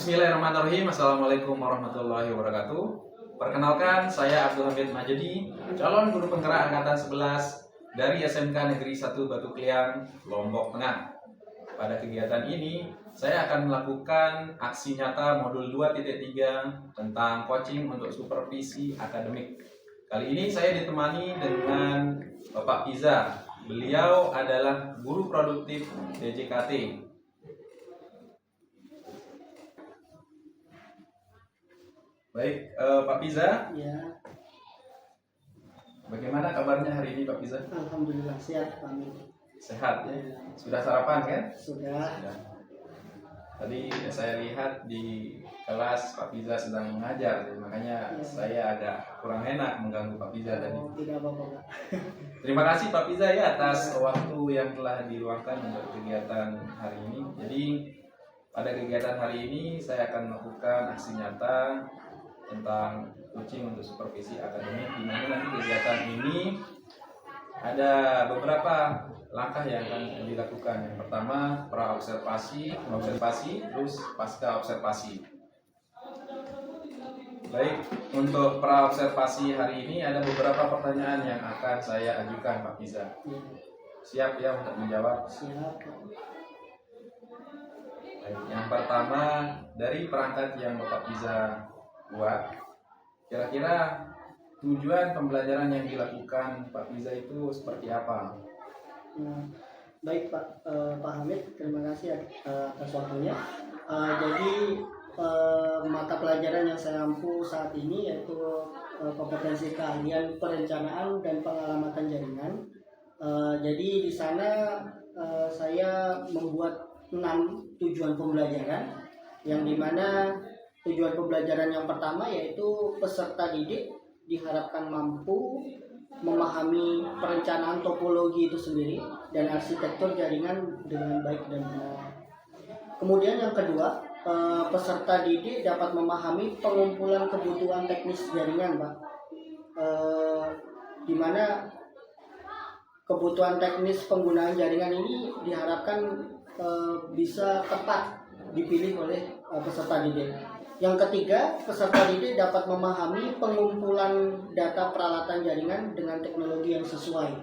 Bismillahirrahmanirrahim. Assalamualaikum warahmatullahi wabarakatuh. Perkenalkan, saya Abdul Hamid Majedi, calon guru penggerak angkatan 11 dari SMK Negeri 1 Batu Kliang, Lombok Tengah. Pada kegiatan ini, saya akan melakukan aksi nyata modul 2.3 tentang coaching untuk supervisi akademik. Kali ini saya ditemani dengan Bapak Piza. Beliau adalah guru produktif DJKT. Baik, Pak Piza. Ya. Bagaimana kabarnya hari ini, Pak Piza? Alhamdulillah sehat, Pak Amin. Sehat ya? Sudah sarapan kan? Sudah. Tadi saya lihat di kelas Pak Piza sedang mengajar, jadi makanya saya agak kurang enak mengganggu Pak Piza tadi. Tidak apa-apa, Pak. Terima kasih Pak Piza ya atas waktu yang telah diluangkan untuk kegiatan hari ini. Jadi pada kegiatan hari ini saya akan melakukan aksi nyata tentang coaching untuk supervisi akademik, di mana nanti kegiatan ini ada beberapa langkah yang akan dilakukan. Yang pertama pra-observasi, terus pasca observasi. Baik, untuk pra-observasi hari ini ada beberapa pertanyaan yang akan saya ajukan Pak Piza. Siap ya untuk menjawab? Siap. Baik, yang pertama dari perangkat yang Bapak Piza buat, kira-kira tujuan pembelajaran yang dilakukan Pak Piza itu seperti apa? Nah, baik Pak Hamid, terima kasih atas waktunya. Jadi mata pelajaran yang saya ampu saat ini yaitu kompetensi keahlian perencanaan dan pengalamatan jaringan. Jadi di sana saya membuat 6 tujuan pembelajaran, yang dimana tujuan pembelajaran yang pertama yaitu peserta didik diharapkan mampu memahami perencanaan topologi itu sendiri dan arsitektur jaringan dengan baik dan benar. Kemudian yang kedua, peserta didik dapat memahami pengumpulan kebutuhan teknis jaringan, Pak. Di mana kebutuhan teknis penggunaan jaringan ini diharapkan bisa tepat dipilih oleh peserta didik. Yang ketiga, peserta didik dapat memahami pengumpulan data peralatan jaringan dengan teknologi yang sesuai.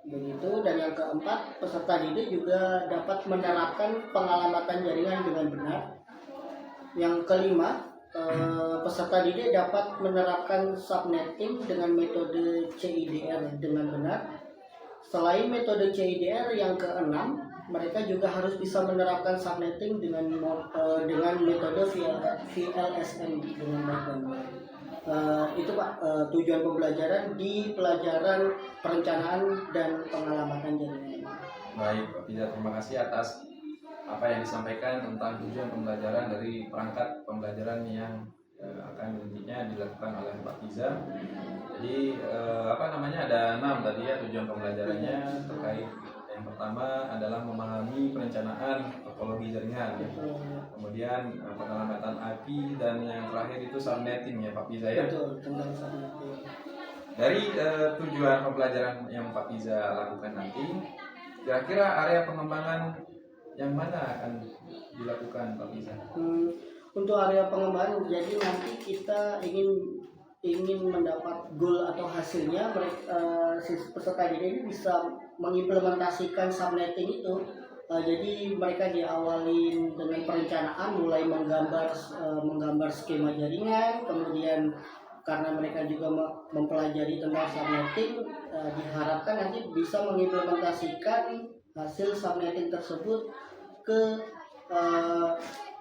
Begitu. Dan yang keempat, peserta didik juga dapat menerapkan pengalamatan jaringan dengan benar. Yang kelima, peserta didik dapat menerapkan subnetting dengan metode CIDR dengan benar. Selain metode CIDR, yang keenam, mereka juga harus bisa menerapkan subnetting dengan metode VLSM dengan baik. Itu Pak, tujuan pembelajaran di pelajaran perencanaan dan pengalamatan jaringan. Baik Pak Piza, terima kasih atas apa yang disampaikan tentang tujuan pembelajaran dari perangkat pembelajaran yang akan nantinya dilakukan oleh Pak Piza. Jadi ada 6 tadi ya tujuan pembelajarannya. Terkait yang pertama adalah memahami perencanaan topologi jaringan ya. Kemudian pengalamatan IP, dan yang terakhir itu subnetting ya Pak Piza ya. Betul, tentang subnetting. Dari tujuan pembelajaran yang Pak Piza lakukan nanti, kira-kira area pengembangan yang mana akan dilakukan Pak Piza? Untuk area pengembangan, jadi nanti kita ingin mendapat goal atau hasilnya, peserta didik ini bisa mengimplementasikan subnetting itu. Jadi mereka diawali dengan perencanaan, mulai menggambar skema jaringan, kemudian karena mereka juga mempelajari tentang subnetting, diharapkan nanti bisa mengimplementasikan hasil subnetting tersebut ke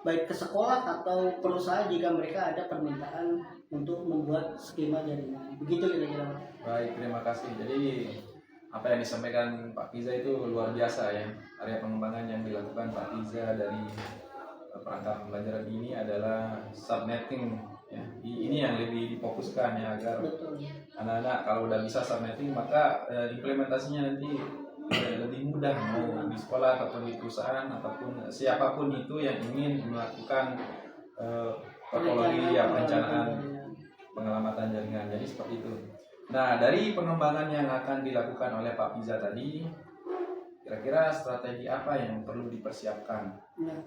baik ke sekolah atau perusahaan jika mereka ada permintaan untuk membuat skema jaringan. Begitu kira-kira. Baik, terima kasih. Jadi apa yang disampaikan Pak Piza itu luar biasa ya. Area pengembangan yang dilakukan Pak Piza dari perangkat pembelajaran ini adalah subnetting ya. Ini yang lebih difokuskan ya, agar anak-anak kalau udah bisa subnetting, maka implementasinya nanti lebih mudah, mau di sekolah ataupun di perusahaan ataupun siapapun itu yang ingin melakukan topologi ya, perencanaan pengalamatan jaringan. Jadi seperti itu. Nah, dari pengembangan yang akan dilakukan oleh Pak Piza tadi, kira-kira strategi apa yang perlu dipersiapkan? Nah,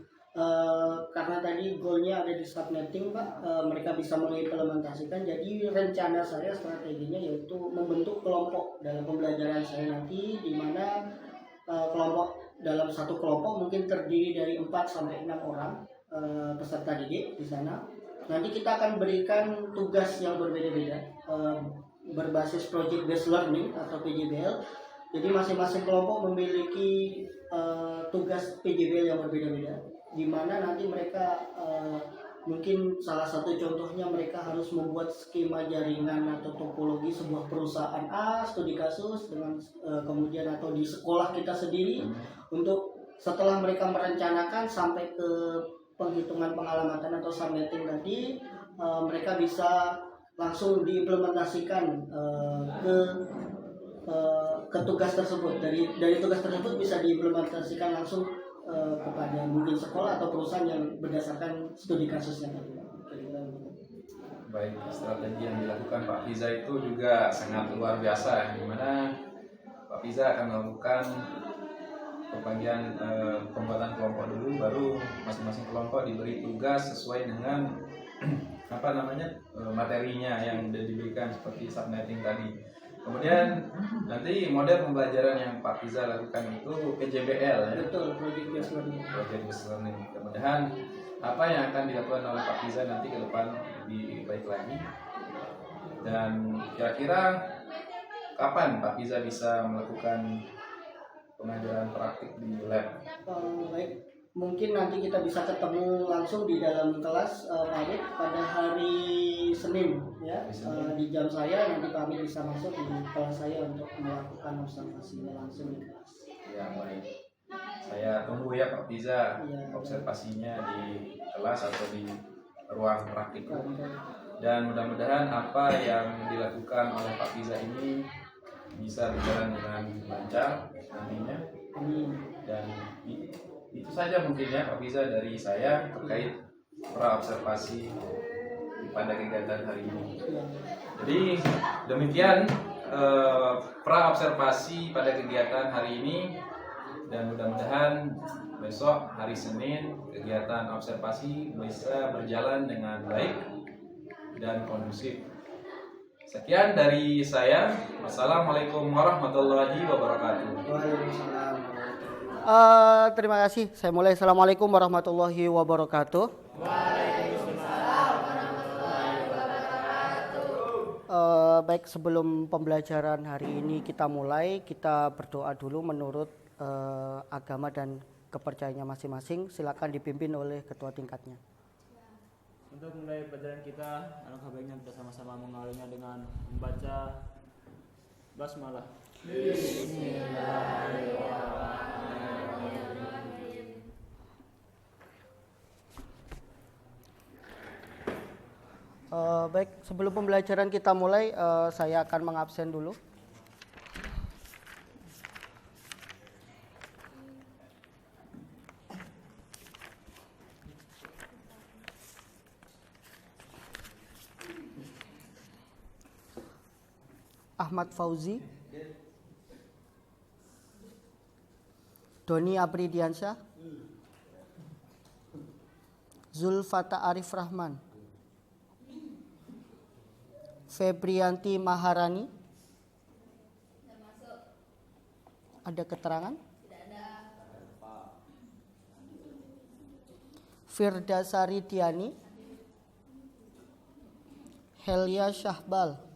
karena tadi goalnya ada di subnetting Pak, mereka bisa mengimplementasikan. Jadi rencana saya, strateginya yaitu membentuk kelompok dalam pembelajaran saya nanti, di mana kelompok dalam satu kelompok mungkin terdiri dari 4 sampai 6 orang peserta didik di sana. Nanti kita akan berikan tugas yang berbeda-beda, berbasis project based learning atau PJBL. Jadi masing-masing kelompok memiliki tugas PJBL yang berbeda-beda, di mana nanti mereka mungkin salah satu contohnya mereka harus membuat skema jaringan atau topologi sebuah perusahaan A, studi kasus dengan kemudian atau di sekolah kita sendiri, untuk setelah mereka merencanakan sampai ke penghitungan pengalamatan atau subnetting tadi, mereka bisa langsung diimplementasikan ke tugas tersebut. Dari tugas tersebut bisa diimplementasikan langsung kepada mungkin sekolah atau perusahaan yang berdasarkan studi kasusnya tadi. Baik, strategi yang dilakukan Pak Fiza itu juga sangat luar biasa, di mana Pak Fiza akan melakukan pembagian pembuatan kelompok dulu, baru masing-masing kelompok diberi tugas sesuai dengan materinya yang sudah diberikan seperti subnetting tadi. Kemudian nanti model pembelajaran yang Pak Fiza lakukan itu PJBL ya. Betul, project based learning. Project based learning. Mudah-mudahan apa yang akan dilakukan oleh Pak Fiza nanti ke depan lebih baik lagi. Dan kira-kira kapan Pak Fiza bisa melakukan pengajaran praktik di lab? Baik, mungkin nanti kita bisa ketemu langsung di dalam kelas Pak Amir pada hari Senin ya. Di jam saya nanti Pak Amir bisa masuk di kelas saya untuk melakukan observasinya langsung di kelas. Ya, baik. Saya tunggu ya Pak Fiza observasinya di kelas atau di ruang praktikum. Dan mudah-mudahan apa yang dilakukan oleh Pak Fiza ini bisa berjalan dengan lancar nantinya. Dan itu saja mungkin ya Pak Fiza dari saya terkait pra-observasi pada kegiatan hari ini. Jadi demikian pra-observasi pada kegiatan hari ini, dan mudah-mudahan besok hari Senin kegiatan observasi bisa berjalan dengan baik dan kondusif. Sekian dari saya. Wassalamualaikum warahmatullahi wabarakatuh. Waalaikumsalam. Terima kasih. Saya mulai. Assalamualaikum warahmatullahi wabarakatuh. Waalaikumsalam warahmatullahi wabarakatuh. Baik, sebelum pembelajaran hari ini kita mulai, kita berdoa dulu menurut agama dan kepercayaannya masing-masing. Silakan dipimpin oleh ketua tingkatnya. Untuk mulai pelajaran kita, alangkah baiknya kita sama-sama mengawalinya dengan membaca basmalah. Bismillahirrahmanirrahim. Baik, sebelum pembelajaran kita mulai, saya akan mengabsen dulu. Ahmad Fauzi, Doni Apridiansyah, Zulfata Arif Rahman, Febrianti Maharani. Ada keterangan? Firda Sari Diani, Helia Syahbal,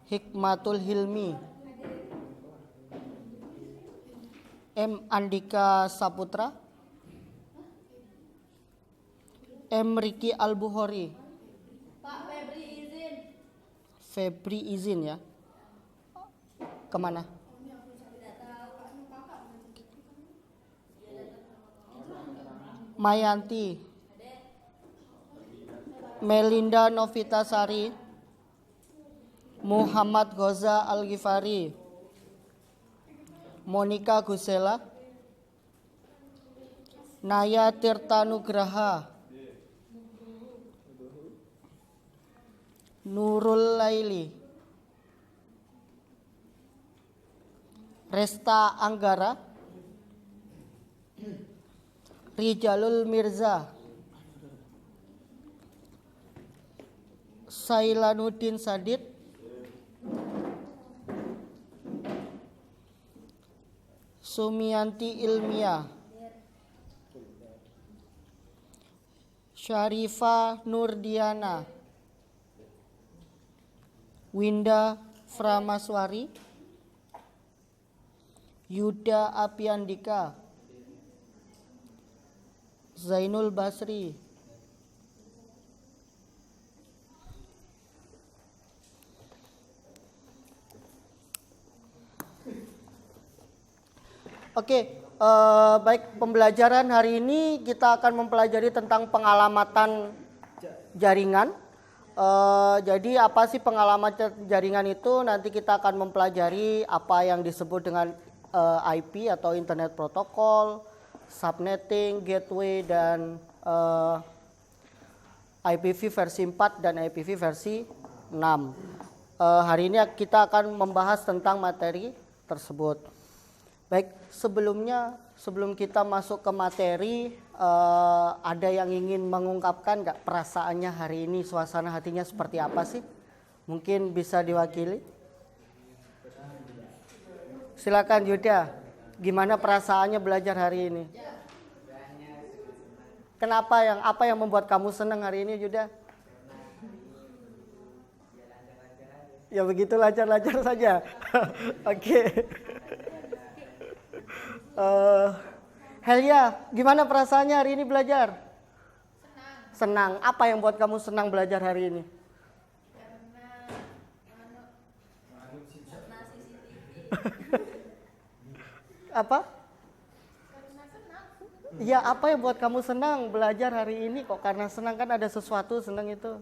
Hikmatul Hilmi, M. Andika Saputra, M. Riki Al-Bukhari. Pak Febri izin. Febri izin ya. Kemana? Mayanti, Melinda Novitasari, Muhammad Ghoza Al-Ghifari, Monika Gusela, Naya Tirtanugraha, Nurul Laili, Resta Anggara, Rijalul Mirza, Sailanuddin Sadid, Sumianti Ilmiah, Syarifah Nurdiana, Winda Framaswari, Yuda Apiandika, Zainul Basri, Oke, baik, pembelajaran hari ini kita akan mempelajari tentang pengalamatan jaringan. Jadi apa sih pengalamatan jaringan itu? Nanti kita akan mempelajari apa yang disebut dengan IP atau Internet Protocol, subnetting, gateway, dan IPv versi 4 dan IPv versi 6. Hari ini kita akan membahas tentang materi tersebut. Baik, sebelum kita masuk ke materi, ada yang ingin mengungkapkan nggak perasaannya hari ini, suasana hatinya seperti apa sih? Mungkin bisa diwakili. Silakan Yuda, gimana perasaannya belajar hari ini? Apa yang membuat kamu senang hari ini, Yuda? Ya begitu, lancar-lancar saja. Oke. Helia, gimana perasaannya hari ini belajar? Senang. Apa yang buat kamu senang belajar hari ini? Apa? Iya, apa yang buat kamu senang belajar hari ini? Kok karena senang, kan ada sesuatu senang itu?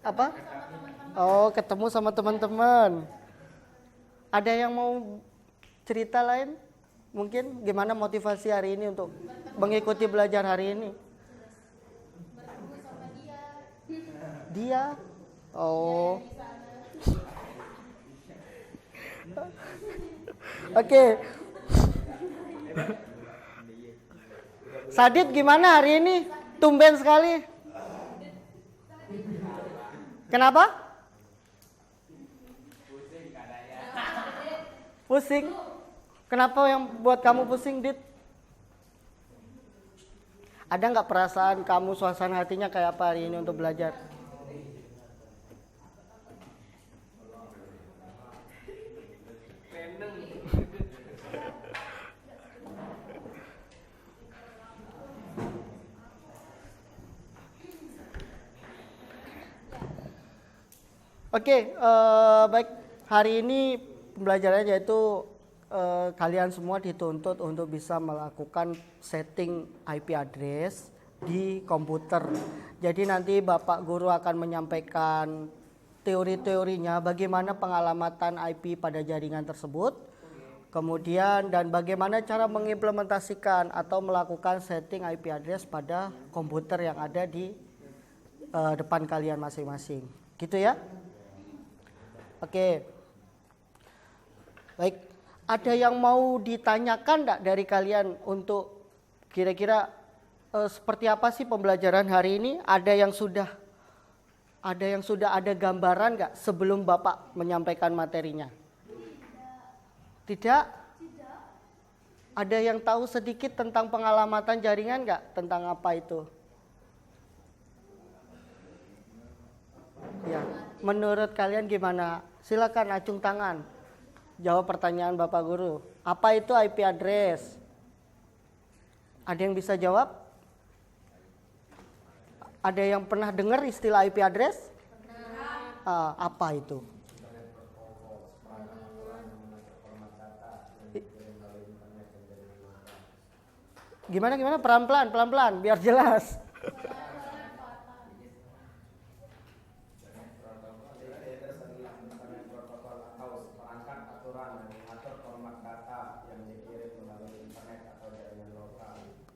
Apa? Oh, ketemu sama teman-teman. Ada yang mau cerita lain? Mungkin gimana motivasi hari ini untuk mengikuti belajar hari ini? Dia? Oh. Oke. Sadid gimana hari ini? Tumben sekali. Kenapa? Pusing. Kenapa yang buat kamu pusing, Dit? Ada nggak perasaan kamu, suasana hatinya kayak apa hari ini untuk belajar? Oke, baik. Hari ini pembelajarannya yaitu kalian semua dituntut untuk bisa melakukan setting IP address di komputer. Jadi nanti Bapak Guru akan menyampaikan teori-teorinya bagaimana pengalamatan IP pada jaringan tersebut. Kemudian dan bagaimana cara mengimplementasikan atau melakukan setting IP address pada komputer yang ada di depan kalian masing-masing. Gitu ya? Oke. Baik, ada yang mau ditanyakan enggak dari kalian untuk kira-kira seperti apa sih pembelajaran hari ini? Ada yang sudah ada gambaran enggak sebelum Bapak menyampaikan materinya? Tidak? Ada yang tahu sedikit tentang pengalamatan jaringan enggak? Tentang apa itu? Ya, menurut kalian gimana? Silakan acung tangan. Jawab pertanyaan Bapak Guru. Apa itu IP address? Ada yang bisa jawab? Ada yang pernah dengar istilah IP address? Apa itu? Gimana? Pelan-pelan, biar jelas.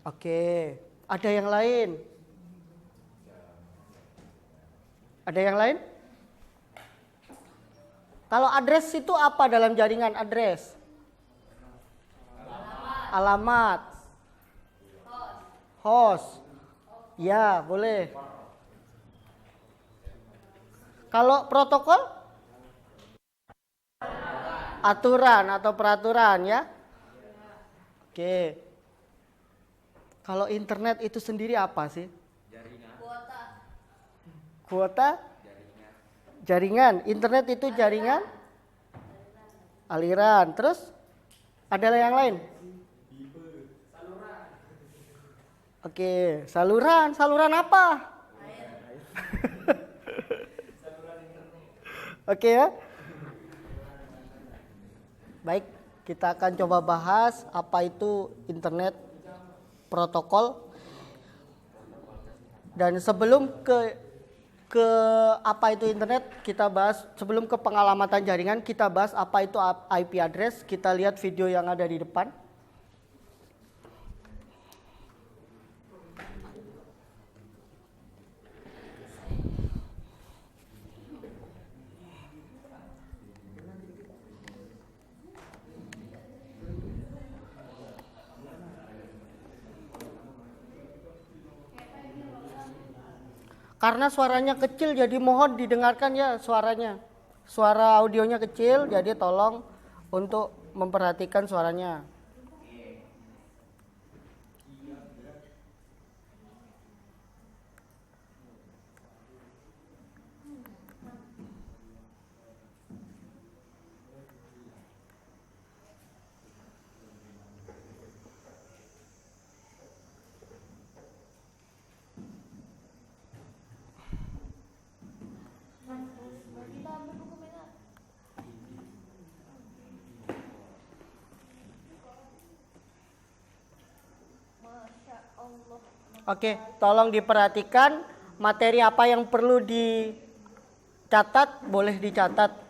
Oke, ada yang lain? Ada yang lain? Kalau address itu apa dalam jaringan address? Alamat. Host. Ya, boleh. Kalau protokol? Aturan atau peraturan ya. Oke. Kalau internet itu sendiri apa sih? Kuota? Jaringan. Internet itu jaringan? Aliran. Terus? Ada yang lain? Oke, saluran. Saluran apa? Oke ya. Baik, kita akan coba bahas apa itu internet protokol. Dan sebelum ke apa itu internet, kita bahas sebelum ke pengalamatan jaringan, kita bahas apa itu IP address. Kita lihat video yang ada di depan. Karena suaranya kecil jadi mohon didengarkan ya suaranya. Suara audionya kecil jadi tolong untuk memperhatikan suaranya. Oke, tolong diperhatikan materi apa yang perlu dicatat, boleh dicatat.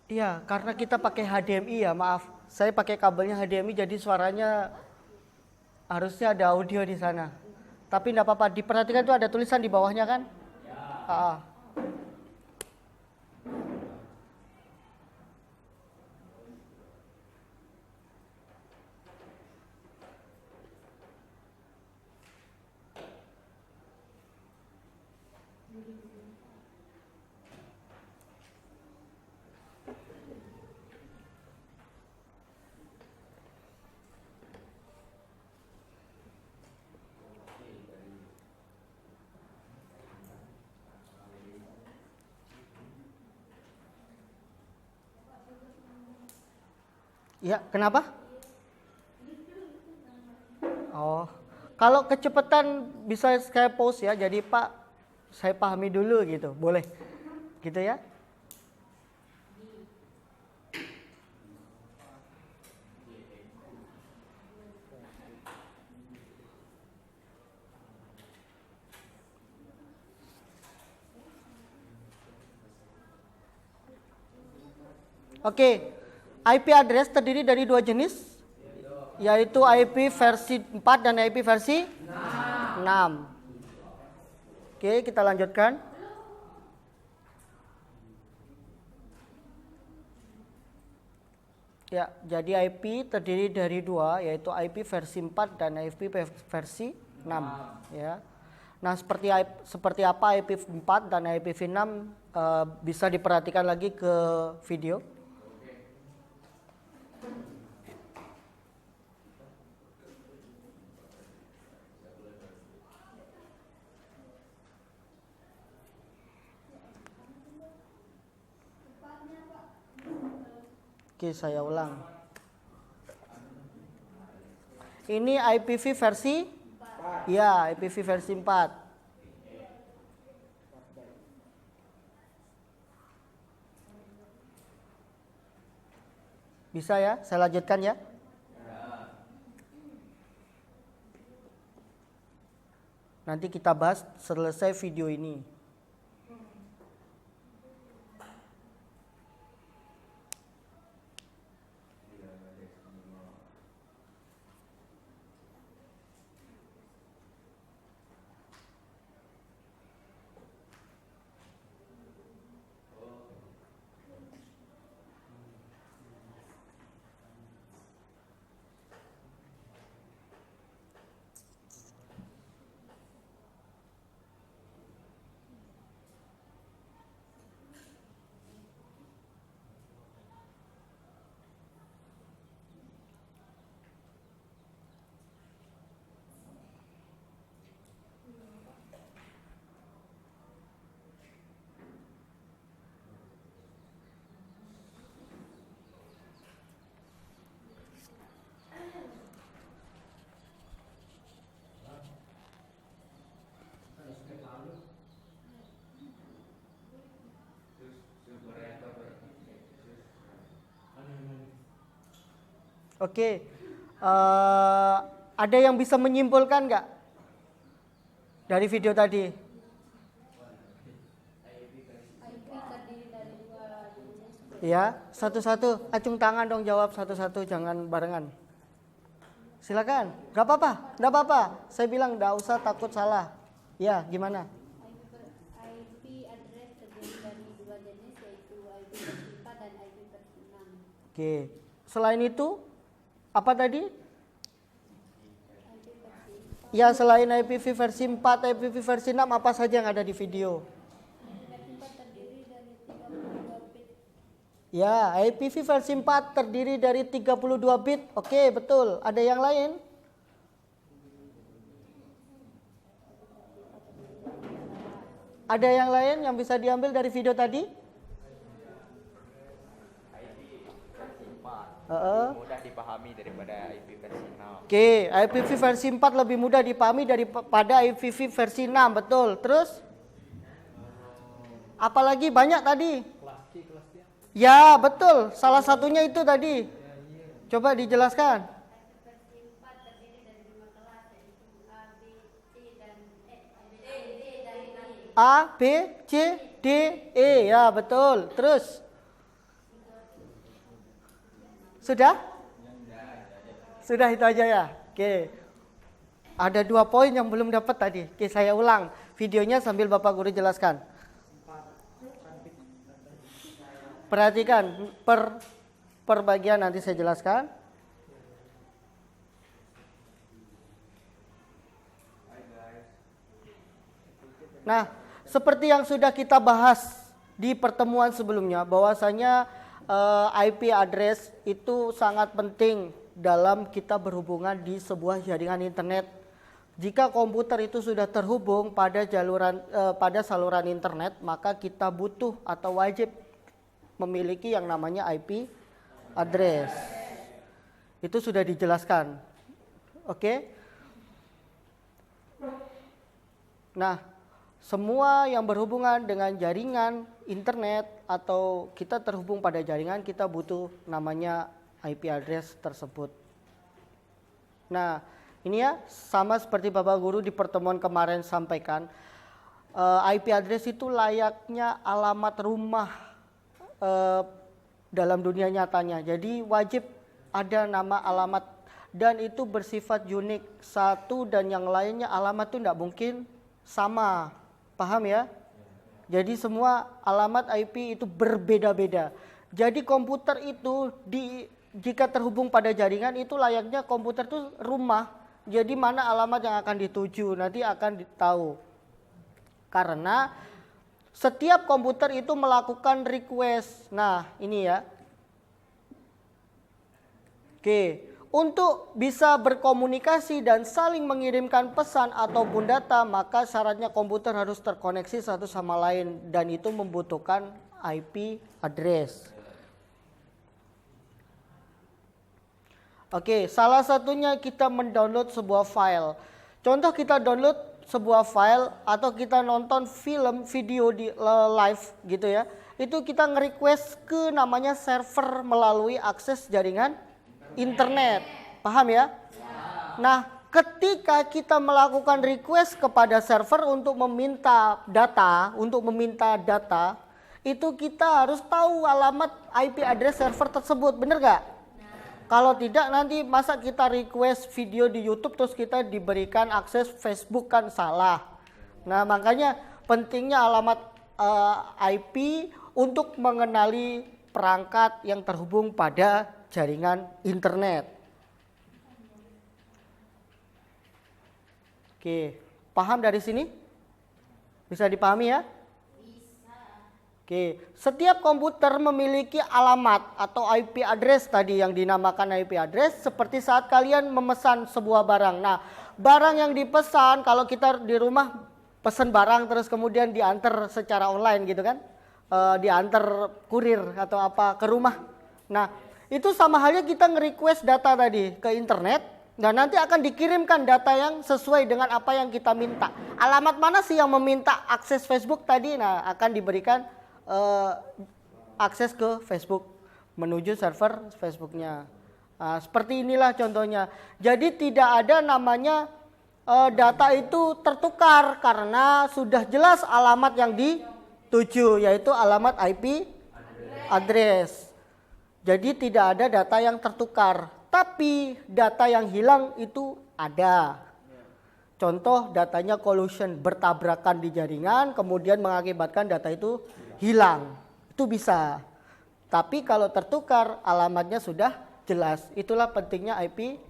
Iya, karena kita pakai HDMI ya, maaf. Saya pakai kabelnya HDMI jadi suaranya harusnya ada audio di sana. Tapi enggak apa-apa, diperhatikan tuh ada tulisan di bawahnya kan? Ya. Ya, kenapa? Oh, kalau kecepatan bisa saya pause ya. Jadi Pak, saya pahami dulu gitu, boleh? Gitu ya? Oke. IP address terdiri dari dua jenis, yaitu IP versi 4 dan IP versi 6. Oke, kita lanjutkan. Ya, jadi IP terdiri dari dua, yaitu IP versi 4 dan IP versi 6. Ya. Nah, seperti apa IP 4 dan IP 6 bisa diperhatikan lagi ke video. Oke, saya ulang. Ini IPv versi 4. Ya, IPv versi 4. Bisa ya? Saya lanjutkan ya. Nanti kita bahas selesai video ini. Oke, ada yang bisa menyimpulkan nggak dari video tadi? IP terdiri dari 2 jenis. Ya, satu-satu. Acung tangan dong, jawab satu-satu, jangan barengan. Silakan, nggak apa-apa, nggak apa-apa. Saya bilang nggak usah takut salah. Ya, gimana? IP address terdiri dari 2 jenis yaitu IP versi 4 dan IP versi 6. Oke, selain itu apa tadi? IP versi Ya, selain IPv versi 4, IPv versi 6, apa saja yang ada di video? versi 4 terdiri dari 32 bit. Ya, IPv versi 4 terdiri dari 32 bit. Oke, betul. Ada yang lain? Ada yang lain yang bisa diambil dari video tadi? Mudah dipahami daripada IP versi 6. Oke, IPv versi 4 lebih mudah dipahami daripada IPv versi 6, betul. Terus? Apalagi banyak tadi? Ya, betul. Salah satunya itu tadi. Coba dijelaskan. Versi 4 terdiri dari 5 kelas yaitu A, B, C dan D. A, B, C, D, E. Ya, betul. Terus? Sudah? Sudah itu aja ya? Oke. Ada 2 poin yang belum dapat tadi. Oke, saya ulang videonya sambil Bapak Guru jelaskan. Perhatikan per bagian nanti saya jelaskan. Nah, seperti yang sudah kita bahas di pertemuan sebelumnya, bahwasanya IP address itu sangat penting dalam kita berhubungan di sebuah jaringan internet. Jika komputer itu sudah terhubung pada saluran internet, maka kita butuh atau wajib memiliki yang namanya IP address. Itu sudah dijelaskan. Oke? Nah, semua yang berhubungan dengan jaringan internet atau kita terhubung pada jaringan, kita butuh namanya IP address tersebut. Nah, ini ya sama seperti Bapak Guru di pertemuan kemarin sampaikan, IP address itu layaknya alamat rumah dalam dunia nyatanya. Jadi wajib ada nama alamat dan itu bersifat unik. Satu dan yang lainnya alamat itu tidak mungkin sama. Paham ya? Jadi semua alamat IP itu berbeda-beda. Jadi komputer itu jika terhubung pada jaringan itu layaknya komputer itu rumah. Jadi mana alamat yang akan dituju nanti akan tahu. Karena setiap komputer itu melakukan request. Nah, ini ya. Oke, untuk bisa berkomunikasi dan saling mengirimkan pesan ataupun data, maka syaratnya komputer harus terkoneksi satu sama lain dan itu membutuhkan IP address. Oke, salah satunya kita mendownload sebuah file. Contoh kita download sebuah file atau kita nonton film video di live gitu ya. Itu kita nge-request ke namanya server melalui akses jaringan internet. Paham ya? Nah, ketika kita melakukan request kepada server untuk meminta data, itu kita harus tahu alamat IP address server tersebut, bener gak? Kalau tidak nanti masa kita request video di YouTube terus kita diberikan akses Facebook, kan salah. Nah makanya pentingnya alamat IP untuk mengenali perangkat yang terhubung pada jaringan internet. Oke, paham dari sini? Bisa dipahami ya? Oke, setiap komputer memiliki alamat atau IP address tadi yang dinamakan IP address seperti saat kalian memesan sebuah barang. Nah, barang yang dipesan kalau kita di rumah pesan barang terus kemudian diantar secara online gitu kan, diantar kurir atau apa ke rumah. Nah, itu sama halnya kita nge-request data tadi ke internet dan nanti akan dikirimkan data yang sesuai dengan apa yang kita minta. Alamat mana sih yang meminta akses Facebook tadi? Nah, akan diberikan akses ke Facebook menuju server Facebooknya. Nah, seperti inilah contohnya. Jadi tidak ada namanya data itu tertukar karena sudah jelas alamat yang dituju, yaitu alamat IP address. Jadi tidak ada data yang tertukar, tapi data yang hilang itu ada. Contoh datanya collision, bertabrakan di jaringan kemudian mengakibatkan data itu hilang. Itu bisa. Tapi kalau tertukar alamatnya sudah jelas. Itulah pentingnya IP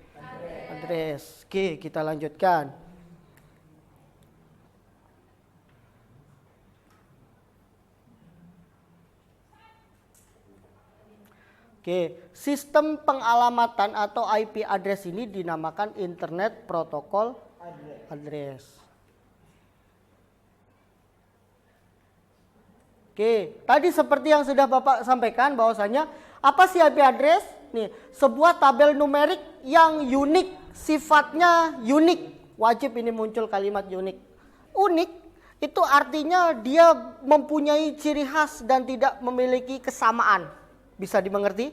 address. Oke, kita lanjutkan. Oke, sistem pengalamatan atau IP address ini dinamakan Internet Protocol Address. Oke, tadi seperti yang sudah Bapak sampaikan bahwasanya apa sih IP address? Nih, sebuah tabel numerik yang unik, sifatnya unik. Wajib ini muncul kalimat unik. Unik itu artinya dia mempunyai ciri khas dan tidak memiliki kesamaan. Bisa dimengerti?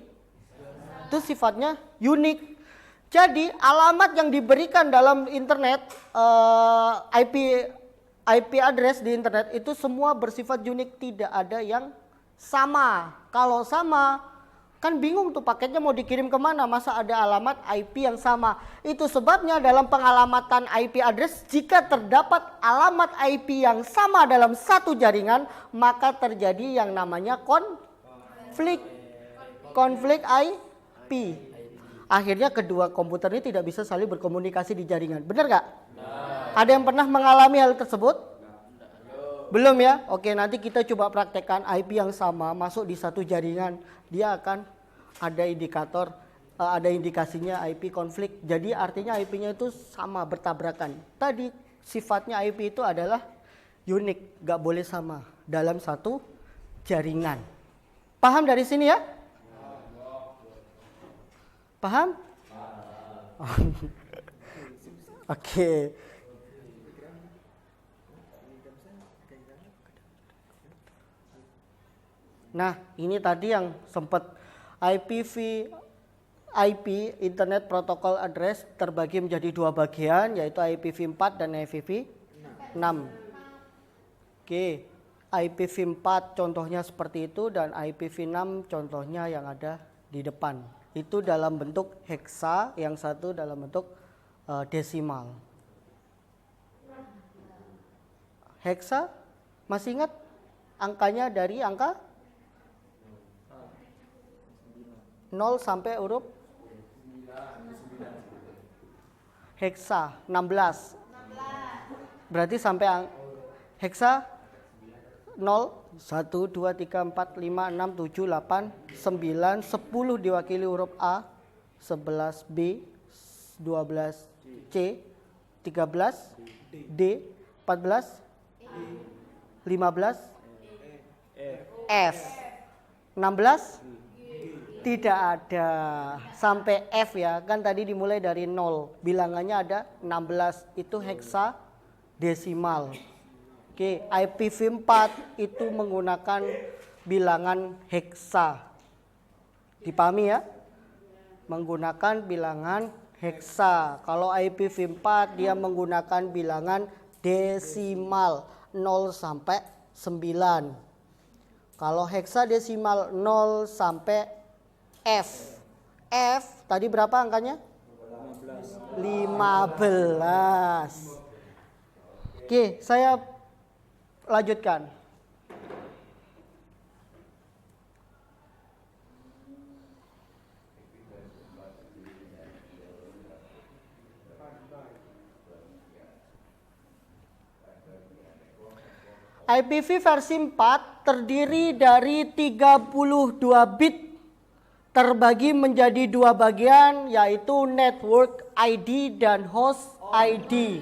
Itu sifatnya unik. Jadi alamat yang diberikan dalam internet, IP address di internet itu semua bersifat unik, tidak ada yang sama. Kalau sama, kan bingung tuh paketnya mau dikirim kemana, masa ada alamat IP yang sama. Itu sebabnya dalam pengalamatan IP address, jika terdapat alamat IP yang sama dalam satu jaringan, maka terjadi yang namanya konflik IP. Akhirnya kedua komputer ini tidak bisa saling berkomunikasi di jaringan. Benar gak? Ada yang pernah mengalami hal tersebut? Belum ya? Oke, nanti kita coba praktekkan IP yang sama masuk di satu jaringan. Dia akan ada indikator, ada indikasinya IP konflik. Jadi artinya IP-nya itu sama, bertabrakan. Tadi sifatnya IP itu adalah unik, gak boleh sama dalam satu jaringan. Paham dari sini ya? Paham? Oke. Nah, ini tadi yang sempat IP Internet Protocol Address terbagi menjadi dua bagian, yaitu IPv4 dan IPv6. Oke, IPv4 contohnya seperti itu dan IPv6 contohnya yang ada di depan. Itu dalam bentuk heksa, yang satu dalam bentuk desimal. Heksa, masih ingat angkanya dari angka 0 sampai huruf heksa 16. Berarti sampai heksa 0, 1, 2, 3, 4, 5, 6, 7, 8, 9, 10 diwakili huruf A, 11 B, 12 C, 13 D, 14 15 F, 16 tidak ada sampai F ya, kan tadi dimulai dari 0, bilangannya ada 16, itu heksa desimal. Oke, IPv4 itu menggunakan bilangan heksa. Dipahami ya? Menggunakan bilangan heksa. Kalau IPv4 dia menggunakan bilangan desimal 0 sampai 9. Kalau heksadesimal 0 sampai F. F tadi berapa angkanya? 15. Oke, saya lanjutkan. IPv versi 4 terdiri dari 32 bit terbagi menjadi dua bagian, yaitu network ID dan host ID.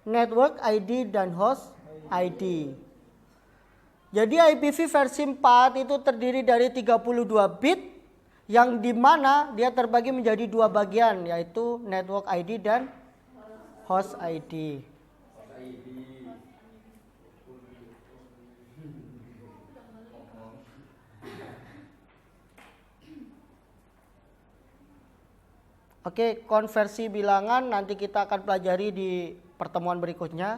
Network ID dan host ID. Jadi IPv versi 4 itu terdiri dari 32 bit yang dimana dia terbagi menjadi dua bagian, yaitu network ID dan host ID. Oke, konversi bilangan nanti kita akan pelajari di pertemuan berikutnya.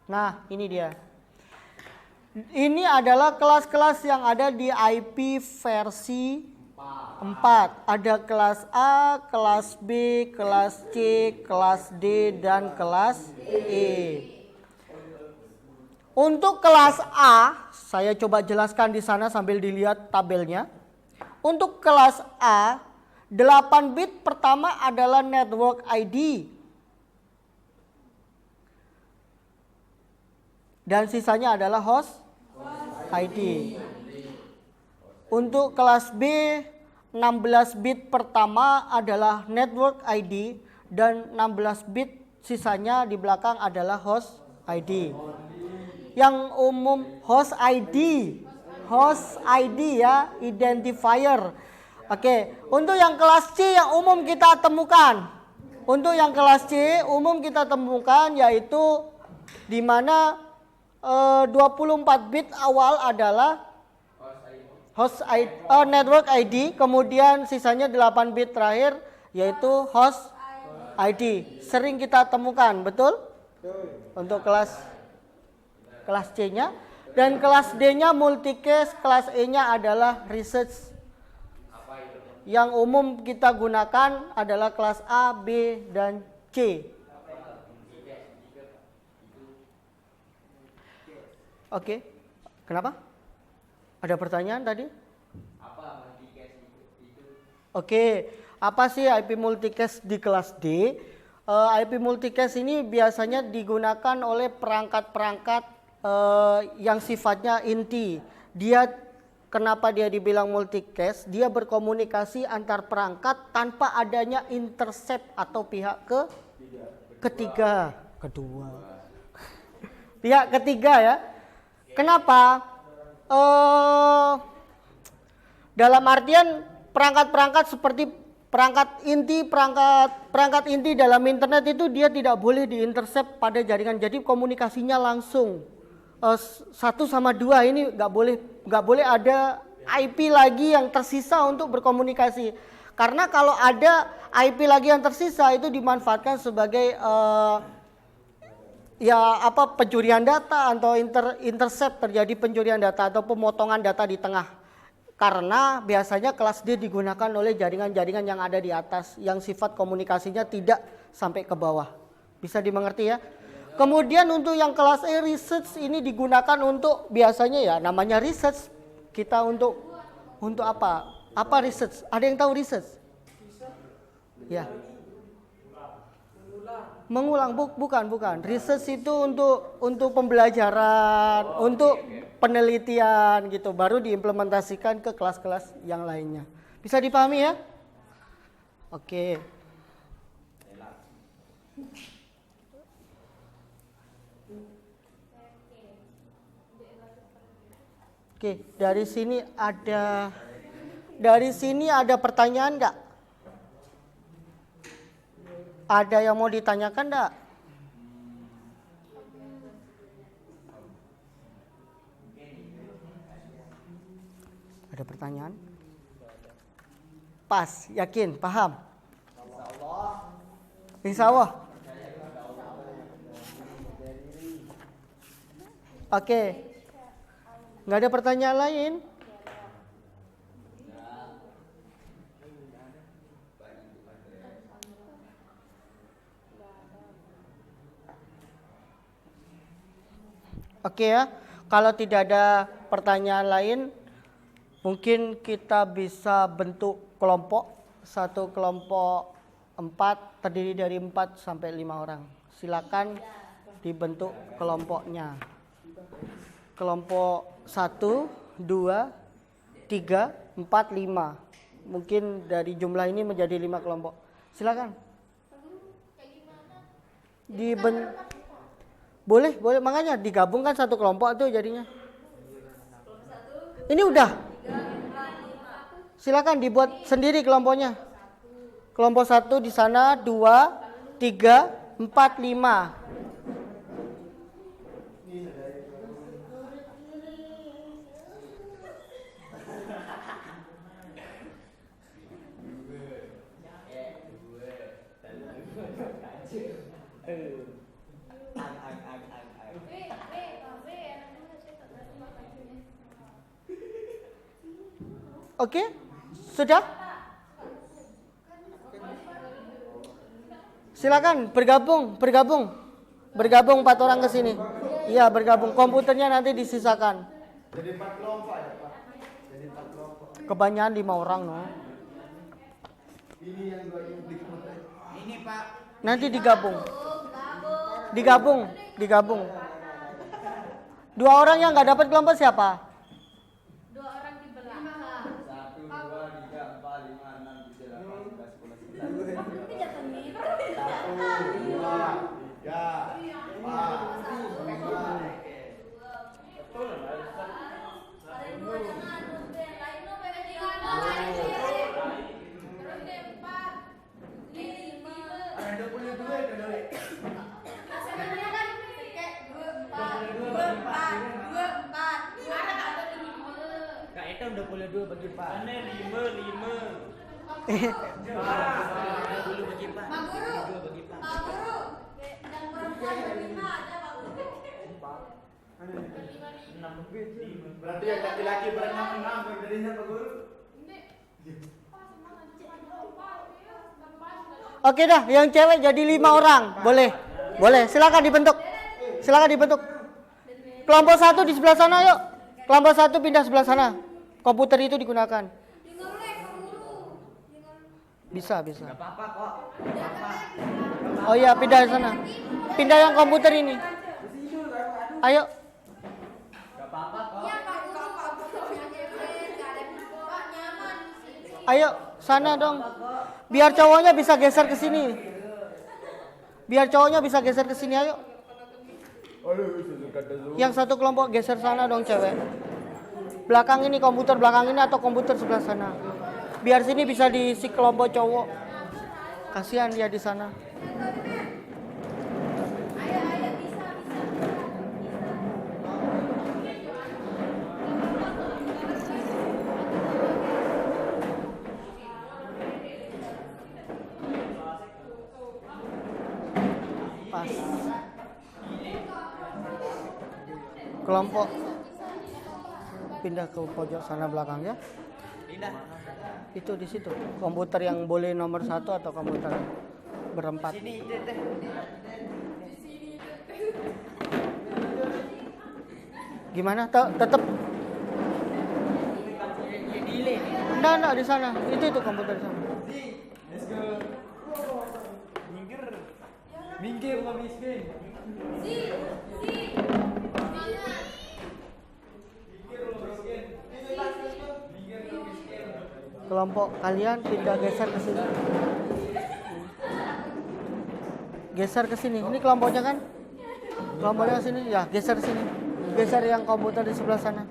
Nah, ini dia. Ini adalah kelas-kelas yang ada di IP versi 4. Ada kelas A, kelas B, kelas C, kelas D, dan kelas E. Untuk kelas A, saya coba jelaskan di sana sambil dilihat tabelnya. Untuk kelas A, 8 bit pertama adalah network ID. Dan sisanya adalah host ID. Untuk kelas B, 16 bit pertama adalah network ID dan 16 bit sisanya di belakang adalah host ID. Yang umum host ID ya, identifier. Oke, untuk yang kelas C yang umum kita temukan. Untuk yang kelas C umum kita temukan yaitu di mana 24 bit awal adalah host ID, network ID, kemudian sisanya 8 bit terakhir yaitu host ID. Sering kita temukan, betul? Untuk kelas C-nya, dan kelas D-nya multicast, kelas E-nya adalah research. Yang umum kita gunakan adalah kelas A, B, dan C. Oke, kenapa? Ada pertanyaan tadi? Oke, apa sih IP multicast di kelas D? IP multicast ini biasanya digunakan oleh perangkat-perangkat yang sifatnya inti. Kenapa dia dibilang multicast? Dia berkomunikasi antar perangkat tanpa adanya intercept atau pihak kedua. Pihak ketiga ya. Kenapa? Dalam artian perangkat-perangkat seperti perangkat inti dalam internet itu dia tidak boleh diintercept pada jaringan. Jadi komunikasinya langsung. 1 sama 2 ini nggak boleh ada IP lagi yang tersisa untuk berkomunikasi. Karena kalau ada IP lagi yang tersisa itu dimanfaatkan sebagai pencurian data atau intercept, terjadi pencurian data atau pemotongan data di tengah. Karena biasanya kelas D digunakan oleh jaringan-jaringan yang ada di atas yang sifat komunikasinya tidak sampai ke bawah. Bisa dimengerti ya? Kemudian untuk yang kelas E research ini digunakan untuk biasanya ya namanya research. Kita untuk apa? Apa research? Ada yang tahu research? Ya. Mengulang bukan. Research itu untuk pembelajaran, untuk penelitian gitu, baru diimplementasikan ke kelas-kelas yang lainnya. Bisa dipahami ya? Oke. Oke, dari sini ada pertanyaan enggak? Ada yang mau ditanyakan enggak? Ada pertanyaan? Pas, yakin, paham? Insya Allah. Oke. Nggak ada pertanyaan lain? Oke ya, kalau tidak ada pertanyaan lain, mungkin kita bisa bentuk kelompok. Satu kelompok 4 terdiri dari 4 sampai 5 orang. Silakan dibentuk kelompoknya. Kelompok 1, 2, 3, 4, 5. Mungkin dari jumlah ini menjadi 5 kelompok. Silakan. Boleh, makanya digabungkan satu kelompok tuh jadinya. Ini udah. Silakan dibuat sendiri kelompoknya. Kelompok 1 di sana, 2, 3, 4, 5. Oke, sudah? Silakan bergabung 4 orang ke sini. Iya, bergabung. Komputernya nanti disisakan. Jadi 4 kelompok ya, Pak. Jadi 4 kelompok. Kebanyakan 5 orang, no. Ini yang Ini Pak. Nanti digabung. 2 orang yang nggak dapat kelompok siapa? 2 orang di belakang. 1, 2, 3, 4, 5, 6, 7, 8, 9, 10, 11. Ini jatuh nih. 1, 2, 3, 4, 5. Kak Eta udah boleh 2 bagi 4. Aneh 5. 20 bagi 4. Pak Guru. 2 bagi 4. Pak Guru. Yang perempuan berlima aja Pak Guru. 6. Berarti yang laki-laki berenam-enam jadinya Pak Guru. Oke dah, yang cewek jadi 5 orang. Boleh. Silakan dibentuk. Kelompok 1 di sebelah sana, yuk. Kelompok 1 pindah sebelah sana. Komputer itu digunakan. Bisa. Enggak apa-apa kok. Oh iya, pindah di sana. Pindah yang komputer ini. Ayo. Enggak apa-apa kok. Ayo, sana dong. Biar cowoknya bisa geser ke sini. Ayo. Yang satu kelompok geser sana dong, cewek. Belakang ini komputer belakang ini atau komputer sebelah sana. Biar sini bisa diisi kelompok cowok. Kasihan dia di sana. Pas. Kelompok pindah ke pojok sana belakang ya. Pindah. Itu di situ. Komputer yang boleh nomor 1 atau komputer berempat. Sini teh. Gimana? Tetap. Enggak di sana. Itu komputer di sana. Let's go. Minggir Pak Miskin. Kelompok kalian pindah geser ke sini. Geser ke sini. Ini kelompoknya kan? Kelompoknya sini ya, geser sini. Geser yang komputer di sebelah sana.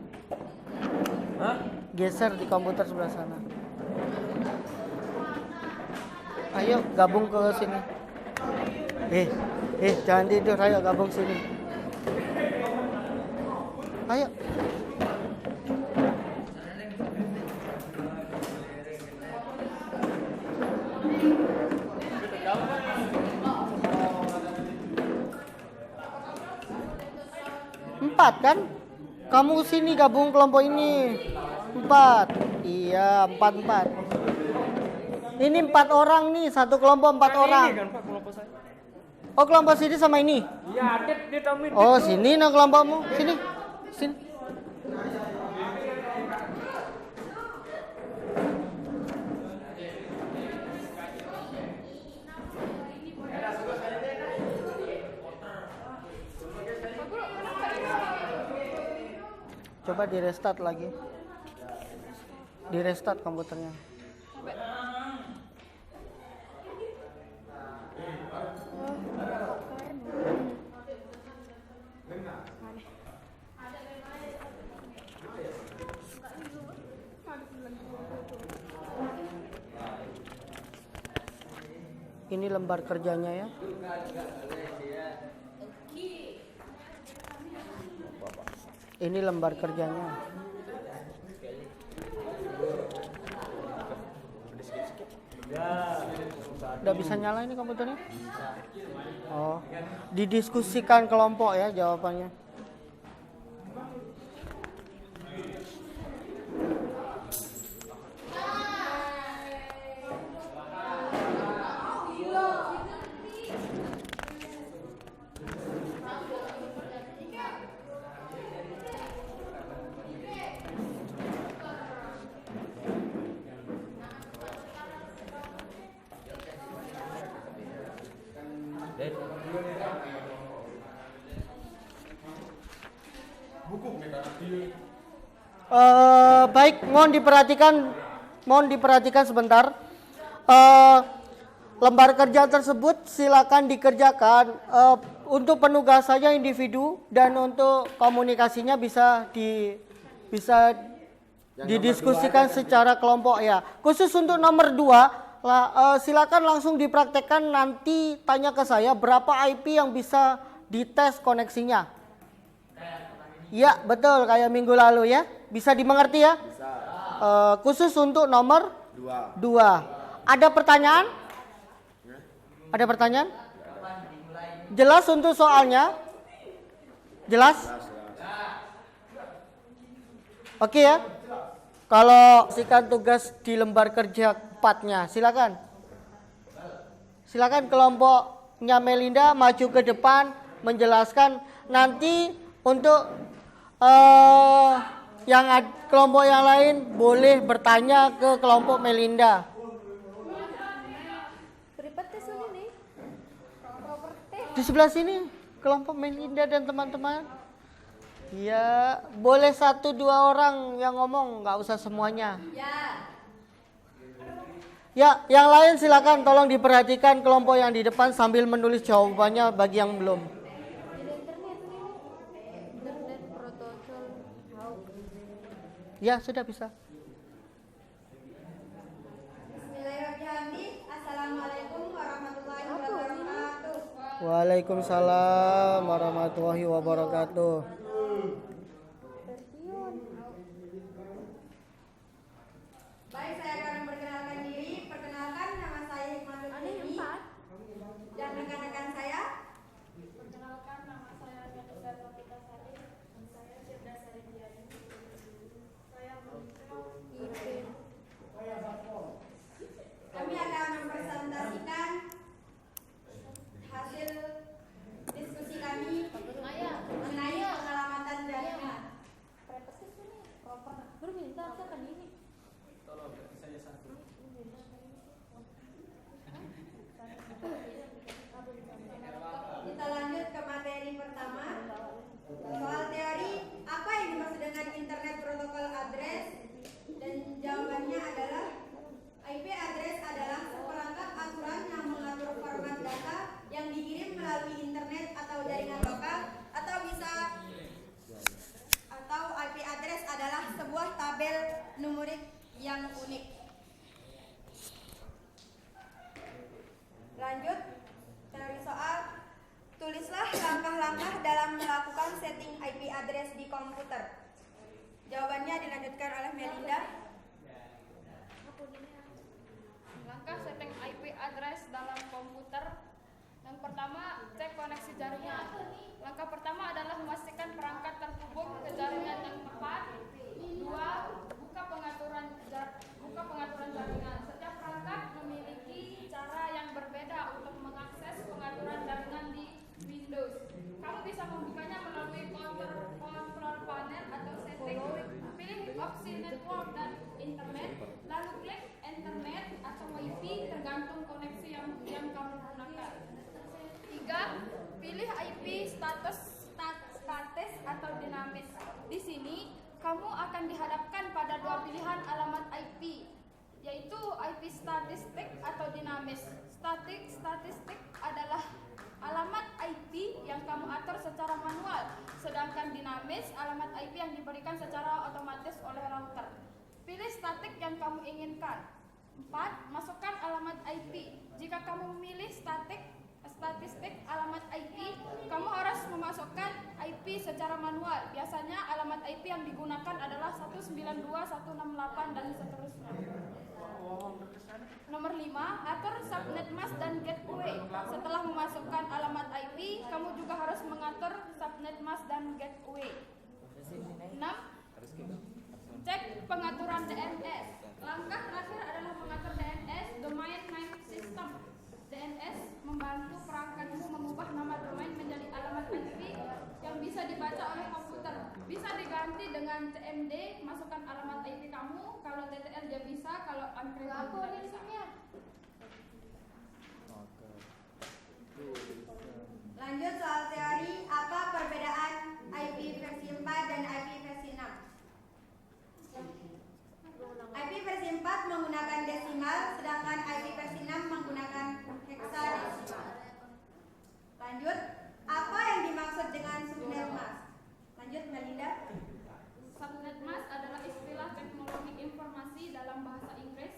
Hah? Geser di komputer sebelah sana. Ayo gabung ke sini. Jangan tidur, ayo gabung sini. Ayo. 4 kan? Kamu sini gabung kelompok ini 4. Iya 4. Ini 4 orang nih, satu kelompok 4 orang. Ini kan Pak kelompok saya. Oh kelompok sini sama ini. Iya, dia tamu. Oh sini no kelompokmu, sini. Coba di restart lagi. Di restart komputernya. Ini lembar kerjanya ya. Ini lembar kerjanya. Udah bisa nyala ini komputernya? Oh, didiskusikan kelompok ya jawabannya. Baik, mohon diperhatikan sebentar. Lembar kerja tersebut silakan dikerjakan. Untuk penugasannya individu dan untuk komunikasinya bisa didiskusikan secara kelompok ya. Khusus untuk nomor 2, silakan langsung dipraktekkan, nanti tanya ke saya berapa IP yang bisa dites koneksinya. Ya betul, kayak minggu lalu ya. Bisa dimengerti ya? Bisa. Khusus untuk nomor 2. Ada pertanyaan? Ada pertanyaan? Jelas untuk soalnya? Jelas? Oke ya. Kalau sikan tugas di lembar kerja 4-nya, silakan. Silakan kelompoknya Melinda maju ke depan menjelaskan. Nanti untuk kelompok yang lain boleh bertanya ke kelompok Melinda. Di sebelah sini kelompok Melinda dan teman-teman. Ya, boleh 1-2 orang yang ngomong, nggak usah semuanya. Ya, yang lain silakan tolong diperhatikan kelompok yang di depan sambil menulis jawabannya bagi yang belum. Ya, sudah bisa. Bismillahirrahmanirrahim. Assalamualaikum warahmatullahi wabarakatuh. Waalaikumsalam warahmatullahi wabarakatuh. Baik, saya akan memperkenalkan diri. Perkenalkan, nama saya Hikmatul Fitri dan rekan-rekan saya. Perkenalkan, nama saya Nafisa Topita Sari dan saya Firda Saridiani. Saya IP. Kami akan mempresentasikan hasil diskusi kami mengenai pengelamatan jaringan. Kita lanjut ke materi pertama. Soal teori, apa yang dimaksud dengan Internet Protocol Address? Dan jawabannya adalah IP address adalah seperangkat aturan yang mengatur format data yang dikirim melalui internet atau jaringan lokal, atau IP address adalah sebuah tabel numerik yang unik. Lanjut, teori soal. Tulislah langkah-langkah dalam melakukan setting IP address di komputer. Jawabannya dilanjutkan oleh Melinda. Langkah setting IP address dalam komputer. Yang pertama, cek koneksi jaringan. Langkah pertama adalah memastikan perangkat terhubung ke jaringan yang tepat. 2. Buka pengaturan jaringan. Setiap perangkat memiliki cara yang berbeda untuk mengakses pengaturan jaringan di Windows. Kamu bisa membukanya melalui control panel atau setting. Pilih opsi network dan internet, lalu klik internet atau wifi tergantung koneksi yang kamu gunakan. 3. Pilih IP status atau dinamis. Di sini kamu akan dihadapkan pada dua pilihan alamat IP, yaitu IP statistik atau dinamis. Statistik adalah alamat IP yang kamu atur secara manual, sedangkan dinamis alamat IP yang diberikan secara otomatis oleh router. Pilih statik yang kamu inginkan. 4. Masukkan alamat IP. Jika kamu memilih statistik alamat IP, kamu harus memasukkan IP secara manual. Biasanya alamat IP yang digunakan adalah 192.168 dan seterusnya. Nomor 5, atur subnet mask dan gateway. Setelah memasukkan alamat IP, kamu juga harus mengatur subnet mask dan gateway. 6. Cek pengaturan DNS. Langkah terakhir adalah mengatur DNS, Domain Name System. DNS membantu perangkatmu mengubah nama domain menjadi alamat IP yang bisa dibaca oleh komputer. Bisa diganti dengan TMD, masukkan alamat IP kamu. Kalau TTL dia bisa, kalau uncrypted tidak bisa. Lanjut soal teori, apa perbedaan IP versi 4 dan IP versi 6? IP versi 4 menggunakan desimal, sedangkan IP versi 6 menggunakan heksadesimal. Lanjut, apa yang dimaksud dengan subnet mask? Lanjut, Melinda. Subnet mask adalah istilah teknologi informasi dalam bahasa Inggris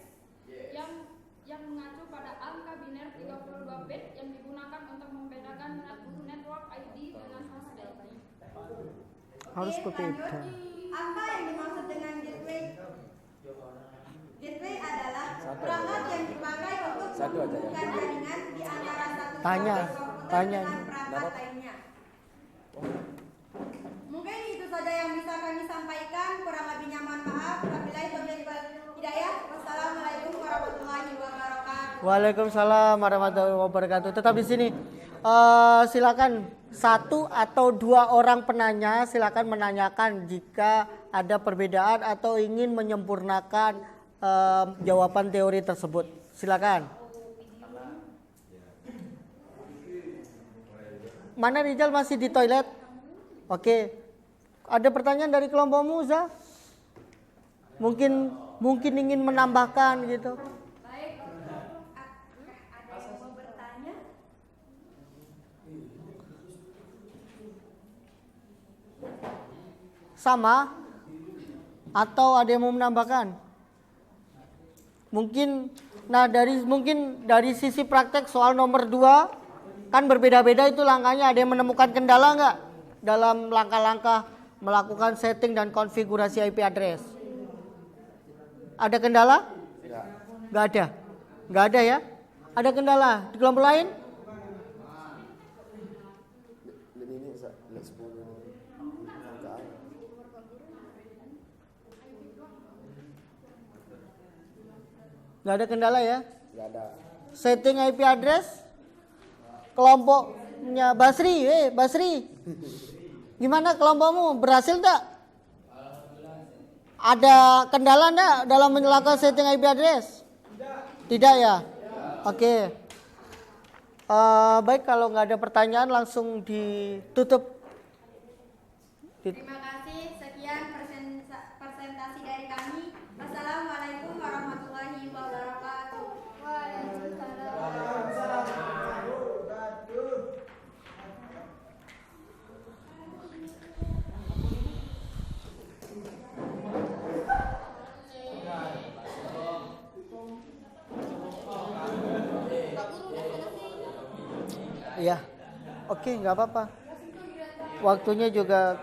yang mengacu pada angka biner 32 bit yang digunakan untuk membedakan network ID dengan host ID. Harus Oke, berbeda. lanjut. Apa yang dimaksud dengan gateway? Gateway adalah perangkat yang dipakai untuk menghubungkan jaringan di antara satu komputer dengan perangkat lainnya. Mungkin itu saja yang bisa kami sampaikan. Kurang lebihnya mohon maaf. Wabillahi taufiq wal hidayah. Wassalamualaikum warahmatullahi wabarakatuh. Waalaikumsalam warahmatullahi wabarakatuh. Tetap di sini. Silakan 1 atau 2 orang penanya silakan menanyakan jika ada perbedaan atau ingin menyempurnakan jawaban teori tersebut. Silakan. Mana Rizal masih di toilet? Oke. Ada pertanyaan dari kelompokmu, Za? Mungkin ingin menambahkan gitu. Baik, ada yang mau bertanya? Sama? Atau ada yang mau menambahkan? Mungkin dari sisi praktek soal nomor 2 kan berbeda-beda itu langkahnya. Ada yang menemukan kendala nggak dalam langkah-langkah melakukan setting dan konfigurasi IP address? Ada kendala? Nggak ada. Nggak ada ya? Ada kendala di kelompok lain? Nggak ada kendala ya? Nggak ada. Setting IP address kelompoknya Basri, Basri. Gimana kelompokmu? Berhasil enggak? Ada kendala enggak dalam melakukan setting IP address? Tidak ya? Oke. Baik, kalau nggak ada pertanyaan langsung ditutup. Terima kasih. Sekian presentasi dari kami. Wassalamualaikum warahmatullahi wabarakatuh. Iya. Oke, nggak apa-apa. Waktunya juga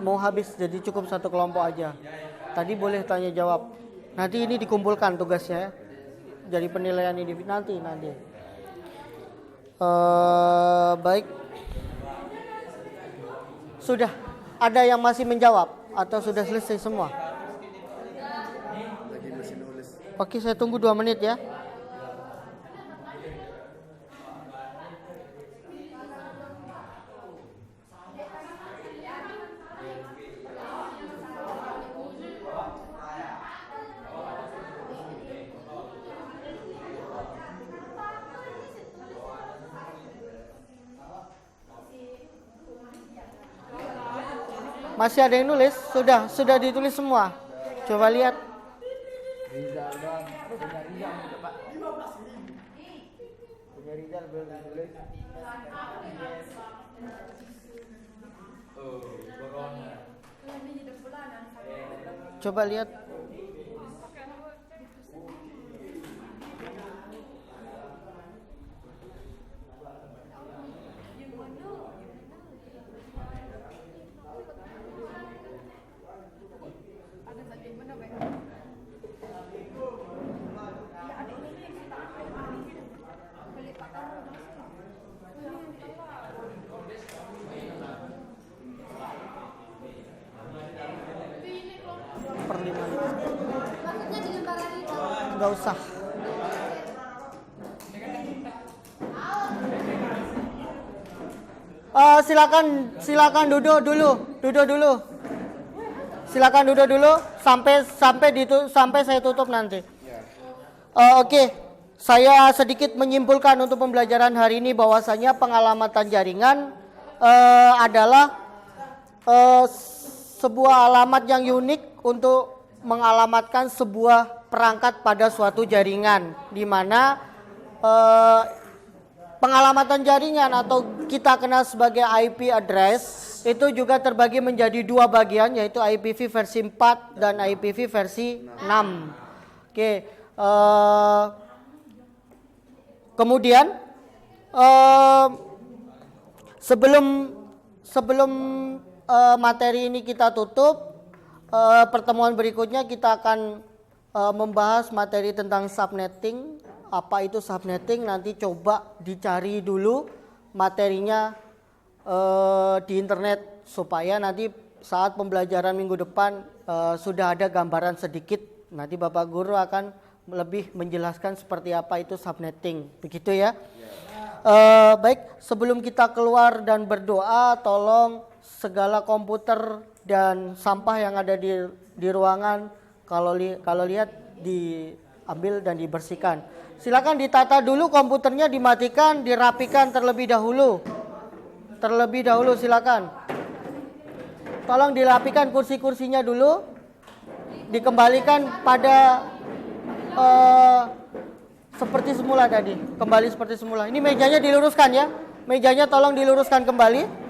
mau habis, jadi cukup satu kelompok aja. Tadi boleh tanya jawab. Nanti ini dikumpulkan tugasnya ya. Jadi penilaian ini nanti. Baik. Sudah. Ada yang masih menjawab atau sudah selesai semua? Lagi masih nulis. Oke, saya tunggu 2 menit ya. Masih ada yang nulis? Sudah ditulis semua. Coba lihat. Rizal doang. Punya Rizal Pak. Punya Rizal belum ditulis. Coba lihat. Per 5 menit. Maksudnya dilembaran itu. Nggak usah. Silakan duduk dulu. Silakan duduk dulu sampai saya tutup nanti. Oke. Saya sedikit menyimpulkan untuk pembelajaran hari ini bahwasanya pengalamatan jaringan adalah sebuah alamat yang unik untuk mengalamatkan sebuah perangkat pada suatu jaringan, di mana pengalamatan jaringan atau kita kenal sebagai IP address itu juga terbagi menjadi 2 bagian, yaitu IPv versi 4 dan IPv versi 6. Oke, kemudian sebelum materi ini kita tutup, pertemuan berikutnya kita akan membahas materi tentang subnetting. Apa itu subnetting? Nanti coba dicari dulu materinya di internet supaya nanti saat pembelajaran minggu depan sudah ada gambaran sedikit. Nanti Bapak Guru akan lebih menjelaskan seperti apa itu subnetting. Begitu ya. Baik, sebelum kita keluar dan berdoa, tolong segala komputer dan sampah yang ada di ruangan kalau lihat diambil dan dibersihkan. Silakan ditata dulu komputernya, dimatikan, dirapikan terlebih dahulu. Silakan. Tolong dirapikan kursi-kursinya dulu. Dikembalikan pada seperti semula tadi. Kembali seperti semula. Ini mejanya diluruskan ya. Mejanya tolong diluruskan kembali.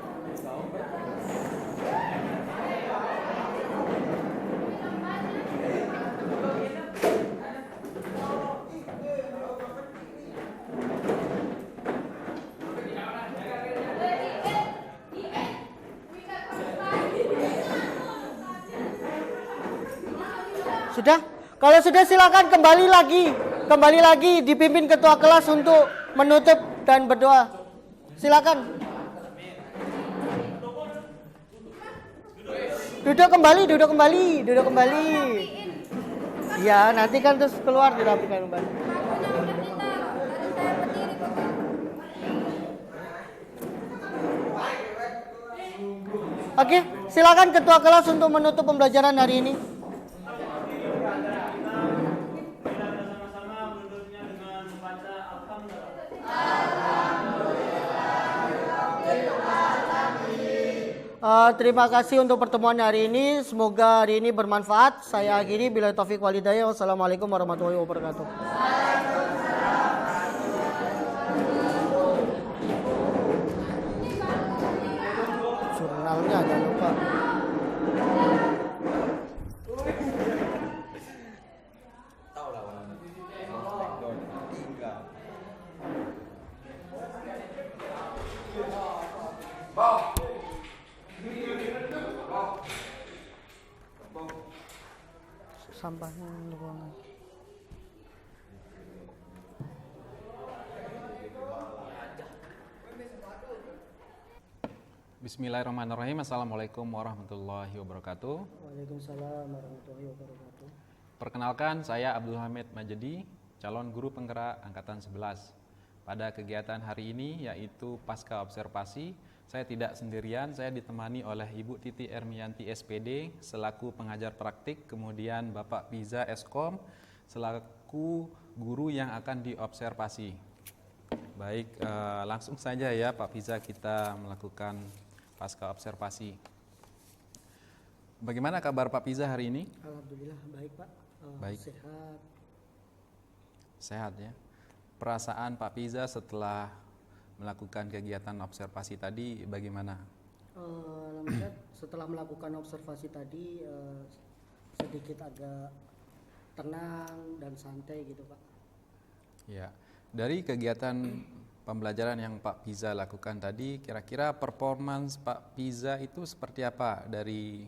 Sudah? Kalau sudah silakan kembali lagi dipimpin ketua kelas untuk menutup dan berdoa. Silakan. Duduk kembali. Ya, nanti kan terus keluar dirapikan kembali. Oke, silakan ketua kelas untuk menutup pembelajaran hari ini. Terima kasih untuk pertemuan hari ini. Semoga hari ini bermanfaat. Saya akhiri. Billahi taufiq wal hidayah. Wassalamualaikum warahmatullahi wabarakatuh. Jurnalnya jangan lupa. Sampahnya ruangan. Bismillahirrahmanirrahim. Assalamualaikum warahmatullahi wabarakatuh. Waalaikumsalam warahmatullahi wabarakatuh. Perkenalkan, saya Abdul Hamid Majedi, calon guru penggerak Angkatan 11. Pada kegiatan hari ini yaitu pasca observasi, saya tidak sendirian, saya ditemani oleh Ibu Titi Ermianti SPD selaku pengajar praktik, kemudian Bapak Piza Eskom selaku guru yang akan diobservasi. Baik, langsung saja ya Pak Piza kita melakukan pasca observasi. Bagaimana kabar Pak Piza hari ini? Alhamdulillah baik Pak. Baik. Sehat. Sehat ya. Perasaan Pak Piza setelah melakukan kegiatan observasi tadi bagaimana? Alhamdulillah setelah melakukan observasi tadi sedikit agak tenang dan santai gitu Pak. Ya. Dari kegiatan pembelajaran yang Pak Piza lakukan tadi, kira-kira performance Pak Piza itu seperti apa? Dari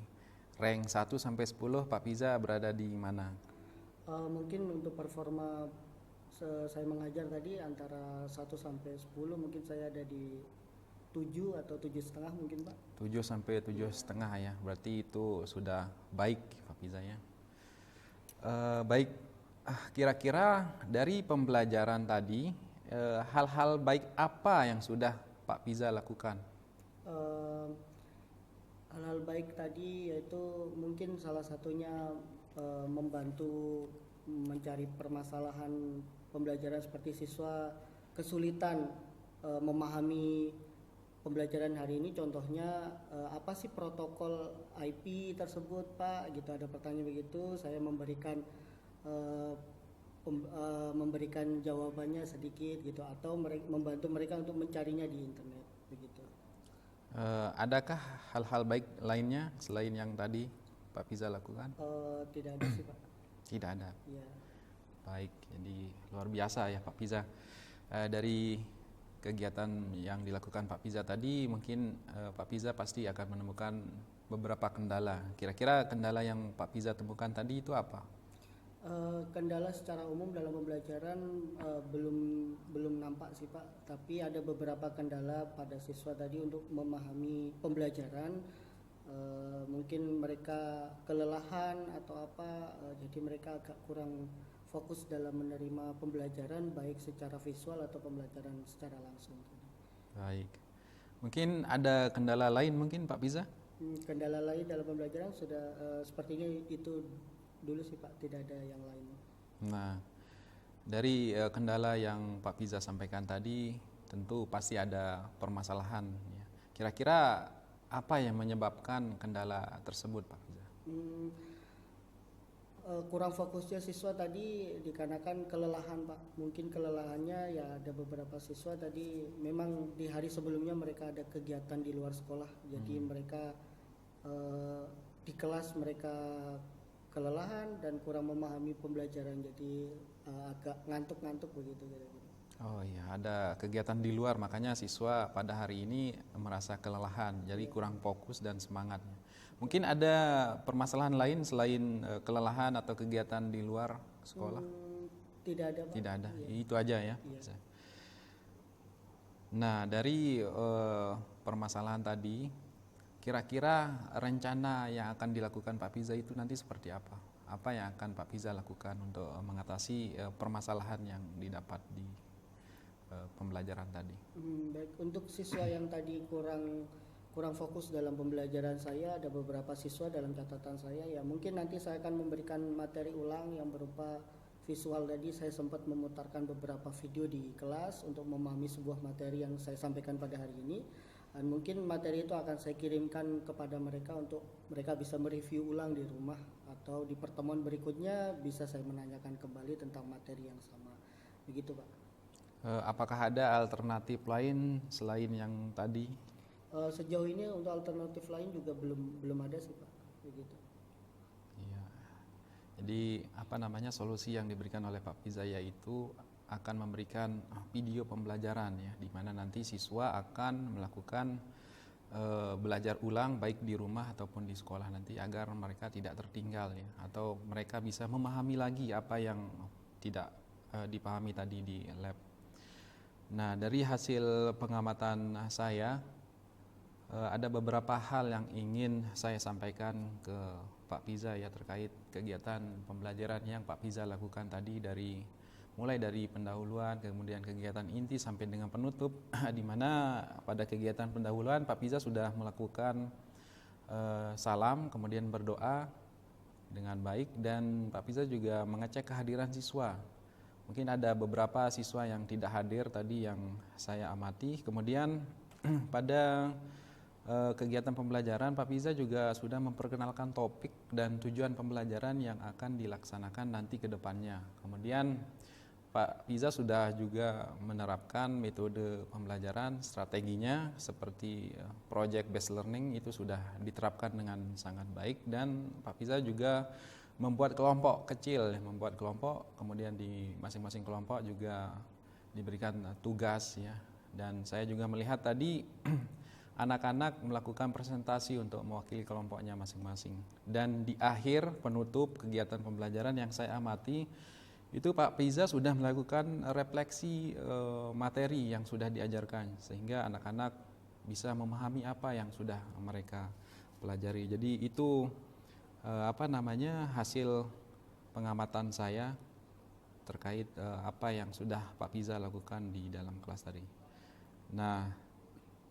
rank 1 sampai 10 Pak Piza berada di mana? Mungkin untuk performa saya mengajar tadi antara 1 sampai 10 mungkin saya ada di 7 atau 7,5 mungkin Pak. 7 sampai 7,5 ya. Berarti itu sudah baik Pak Piza ya. Baik. Kira-kira dari pembelajaran tadi hal-hal baik apa yang sudah Pak Piza lakukan? Hal-hal baik tadi yaitu mungkin salah satunya membantu mencari permasalahan pembelajaran seperti siswa kesulitan memahami pembelajaran hari ini. Contohnya apa sih protokol IP tersebut Pak? Gitu ada pertanyaan begitu, saya memberikan jawabannya sedikit gitu atau membantu mereka untuk mencarinya di internet begitu. Adakah hal-hal baik lainnya selain yang tadi Pak Piza lakukan? Tidak ada sih Pak. Tidak ada. Ya. Baik, jadi luar biasa ya Pak Piza. Dari kegiatan yang dilakukan Pak Piza tadi, mungkin Pak Piza pasti akan menemukan beberapa kendala. Kira-kira kendala yang Pak Piza temukan tadi itu apa? Kendala secara umum dalam pembelajaran belum nampak sih Pak, tapi ada beberapa kendala pada siswa tadi untuk memahami pembelajaran. Mungkin mereka kelelahan atau apa, jadi mereka agak kurang fokus dalam menerima pembelajaran baik secara visual atau pembelajaran secara langsung. Baik, mungkin ada kendala lain mungkin Pak Piza? Kendala lain dalam pembelajaran sudah sepertinya itu dulu sih Pak, tidak ada yang lain. Nah, dari kendala yang Pak Piza sampaikan tadi tentu pasti ada permasalahan ya. Kira-kira apa yang menyebabkan kendala tersebut Pak Piza? Kurang fokusnya siswa tadi dikarenakan kelelahan Pak. Mungkin kelelahannya ya ada beberapa siswa tadi memang di hari sebelumnya mereka ada kegiatan di luar sekolah, jadi mereka di kelas mereka kelelahan dan kurang memahami pembelajaran, jadi agak ngantuk-ngantuk begitu kira-kira. Oh iya, ada kegiatan di luar makanya siswa pada hari ini merasa kelelahan, jadi kurang fokus dan semangatnya. Mungkin ada permasalahan lain selain kelelahan atau kegiatan di luar sekolah? Tidak ada Pak. Tidak ada, Iya. itu aja ya. Iya. Nah, dari permasalahan tadi, kira-kira rencana yang akan dilakukan Pak Piza itu nanti seperti apa? Apa yang akan Pak Piza lakukan untuk mengatasi permasalahan yang didapat di pembelajaran tadi? Baik, untuk siswa yang tadi kurang fokus dalam pembelajaran saya, ada beberapa siswa dalam catatan saya ya mungkin nanti saya akan memberikan materi ulang yang berupa visual. Tadi saya sempat memutarkan beberapa video di kelas untuk memahami sebuah materi yang saya sampaikan pada hari ini. Dan mungkin materi itu akan saya kirimkan kepada mereka untuk mereka bisa mereview ulang di rumah atau di pertemuan berikutnya bisa saya menanyakan kembali tentang materi yang sama. Begitu Pak. Apakah ada alternatif lain selain yang tadi? Sejauh ini untuk alternatif lain juga belum ada sih Pak. Begitu. Iya. Jadi solusi yang diberikan oleh Pak Piza yaitu akan memberikan video pembelajaran ya, di mana nanti siswa akan melakukan belajar ulang baik di rumah ataupun di sekolah nanti agar mereka tidak tertinggal ya, atau mereka bisa memahami lagi apa yang tidak dipahami tadi di lab. Nah, dari hasil pengamatan saya ada beberapa hal yang ingin saya sampaikan ke Pak Piza ya terkait kegiatan pembelajaran yang Pak Piza lakukan tadi mulai dari pendahuluan, kemudian kegiatan inti sampai dengan penutup, di mana pada kegiatan pendahuluan Pak Piza sudah melakukan salam, kemudian berdoa dengan baik, dan Pak Piza juga mengecek kehadiran siswa. Mungkin ada beberapa siswa yang tidak hadir tadi yang saya amati. Kemudian pada kegiatan pembelajaran Pak Piza juga sudah memperkenalkan topik dan tujuan pembelajaran yang akan dilaksanakan nanti ke depannya. Kemudian Pak Piza sudah juga menerapkan metode pembelajaran, strateginya seperti project based learning itu sudah diterapkan dengan sangat baik, dan Pak Piza juga membuat kelompok kecil, kemudian di masing-masing kelompok juga diberikan tugas ya. Dan saya juga melihat tadi anak-anak melakukan presentasi untuk mewakili kelompoknya masing-masing. Dan di akhir penutup kegiatan pembelajaran yang saya amati, itu Pak Piza sudah melakukan refleksi materi yang sudah diajarkan, sehingga anak-anak bisa memahami apa yang sudah mereka pelajari. Jadi itu hasil pengamatan saya terkait apa yang sudah Pak Piza lakukan di dalam kelas tadi. Nah,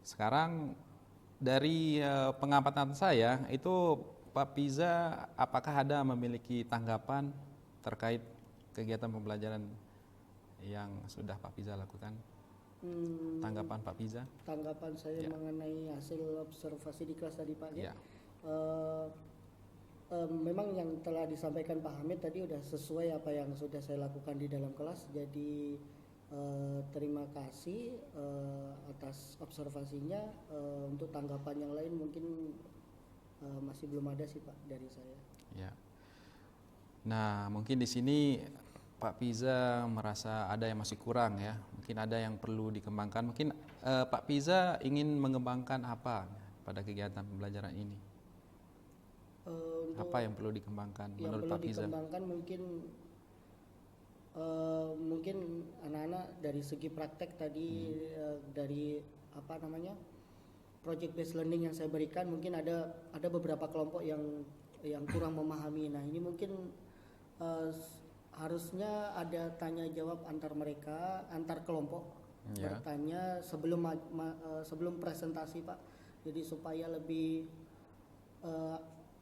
sekarang dari pengamatan saya itu Pak Piza apakah ada memiliki tanggapan terkait kegiatan pembelajaran yang sudah Pak Piza lakukan? Tanggapan Pak Piza? Tanggapan saya mengenai hasil observasi di kelas tadi Pak ya. Memang yang telah disampaikan Pak Hamid tadi sudah sesuai apa yang sudah saya lakukan di dalam kelas. Jadi terima kasih atas observasinya. Untuk tanggapan yang lain mungkin masih belum ada sih Pak dari saya. Ya. Nah, mungkin di sini Pak Piza merasa ada yang masih kurang ya. Mungkin ada yang perlu dikembangkan. Mungkin Pak Piza ingin mengembangkan apa pada kegiatan pembelajaran ini? Apa yang perlu dikembangkan menurut Pak Piza? Yang perlu dikembangkan mungkin anak-anak dari segi praktek tadi, dari project based learning yang saya berikan, mungkin ada beberapa kelompok yang kurang memahami. Nah, ini mungkin harusnya ada tanya jawab antar mereka, antar kelompok, bertanya sebelum presentasi Pak. Jadi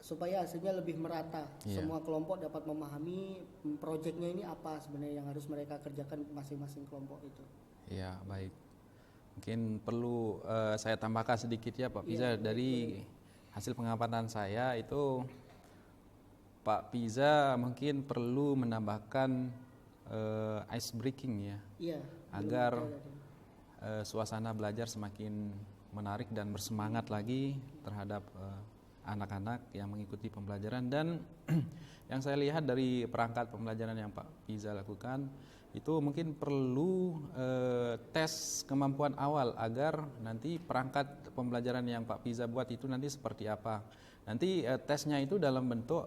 supaya hasilnya lebih merata, semua kelompok dapat memahami proyeknya ini apa sebenarnya yang harus mereka kerjakan masing-masing kelompok itu. Ya, baik. Mungkin perlu saya tambahkan sedikit ya Pak Piza, dari hasil pengamatan saya itu Pak Piza mungkin perlu menambahkan ice breaking ya, agar suasana belajar semakin menarik dan bersemangat lagi terhadap anak-anak yang mengikuti pembelajaran. Dan yang saya lihat dari perangkat pembelajaran yang Pak Piza lakukan itu mungkin perlu tes kemampuan awal agar nanti perangkat pembelajaran yang Pak Piza buat itu nanti seperti apa. Nanti tesnya itu dalam bentuk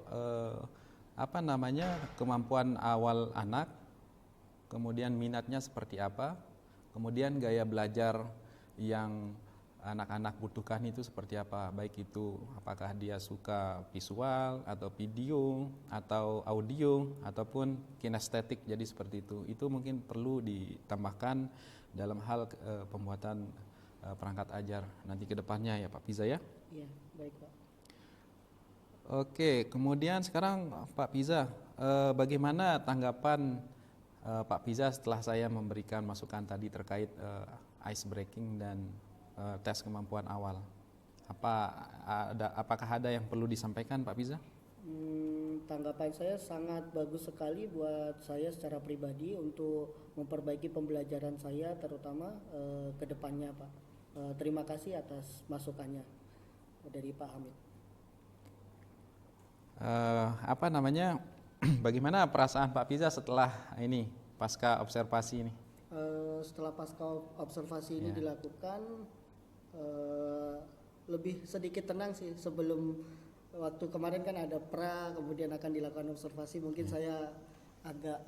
kemampuan awal anak, kemudian minatnya seperti apa, kemudian gaya belajar yang anak-anak butuhkan itu seperti apa, baik itu apakah dia suka visual atau video atau audio ataupun kinestetik, jadi seperti itu mungkin perlu ditambahkan dalam hal pembuatan perangkat ajar nanti ke depannya ya Pak Piza ya. Iya, baik Pak. Oke, kemudian sekarang Pak Piza, bagaimana tanggapan Pak Piza setelah saya memberikan masukan tadi terkait ice breaking dan tes kemampuan awal? Apakah ada yang perlu disampaikan Pak Piza? Tanggapan saya sangat bagus sekali buat saya secara pribadi untuk memperbaiki pembelajaran saya terutama ke depannya Pak. Terima kasih atas masukannya dari Pak Hamid. Bagaimana perasaan Pak Piza setelah ini pasca observasi ini? Setelah pasca observasi ini dilakukan, lebih sedikit tenang sih. Sebelum waktu kemarin kan ada kemudian akan dilakukan observasi, mungkin saya agak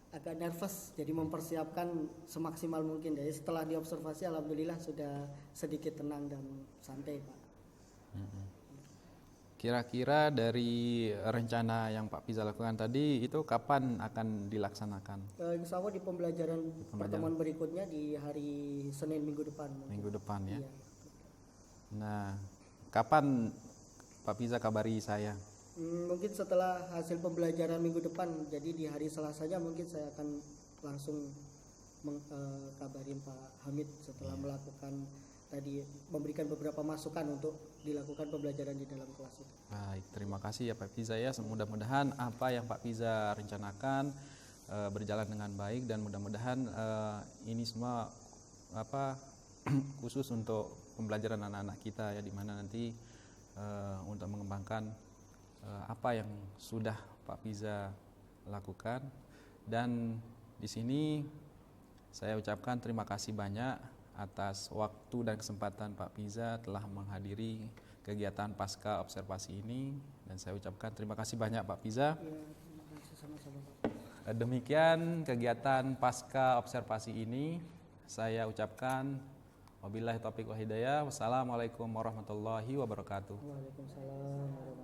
agak nervous, jadi mempersiapkan semaksimal mungkin. Jadi setelah diobservasi alhamdulillah sudah sedikit tenang dan santai Pak. Kira-kira dari rencana yang Pak Piza lakukan tadi itu kapan akan dilaksanakan? Insya Allah di pembelajaran pertemuan berikutnya di hari Senin minggu depan. Minggu depan ya. Iya. Nah, kapan Pak Piza kabari saya? Mungkin setelah hasil pembelajaran minggu depan, jadi di hari Selasanya mungkin saya akan langsung kabarin Pak Hamid setelah melakukan tadi, memberikan beberapa masukan untuk dilakukan pembelajaran di dalam kelas itu. Baik, terima kasih ya Pak Piza ya. Mudah-mudahan apa yang Pak Piza rencanakan berjalan dengan baik, dan mudah-mudahan ini semua khusus untuk pembelajaran anak-anak kita ya, di mana nanti untuk mengembangkan apa yang sudah Pak Piza lakukan. Dan di sini saya ucapkan terima kasih banyak atas waktu dan kesempatan Pak Piza telah menghadiri kegiatan pasca observasi ini, dan saya ucapkan terima kasih banyak Pak Piza. Ya, terima kasih sama-sama Pak. Demikian kegiatan pasca observasi ini saya ucapkan wabillahi taufiq wal hidayah. Wassalamualaikum warahmatullahi wabarakatuh. Waalaikumsalam warahmatullahi wabarakatuh.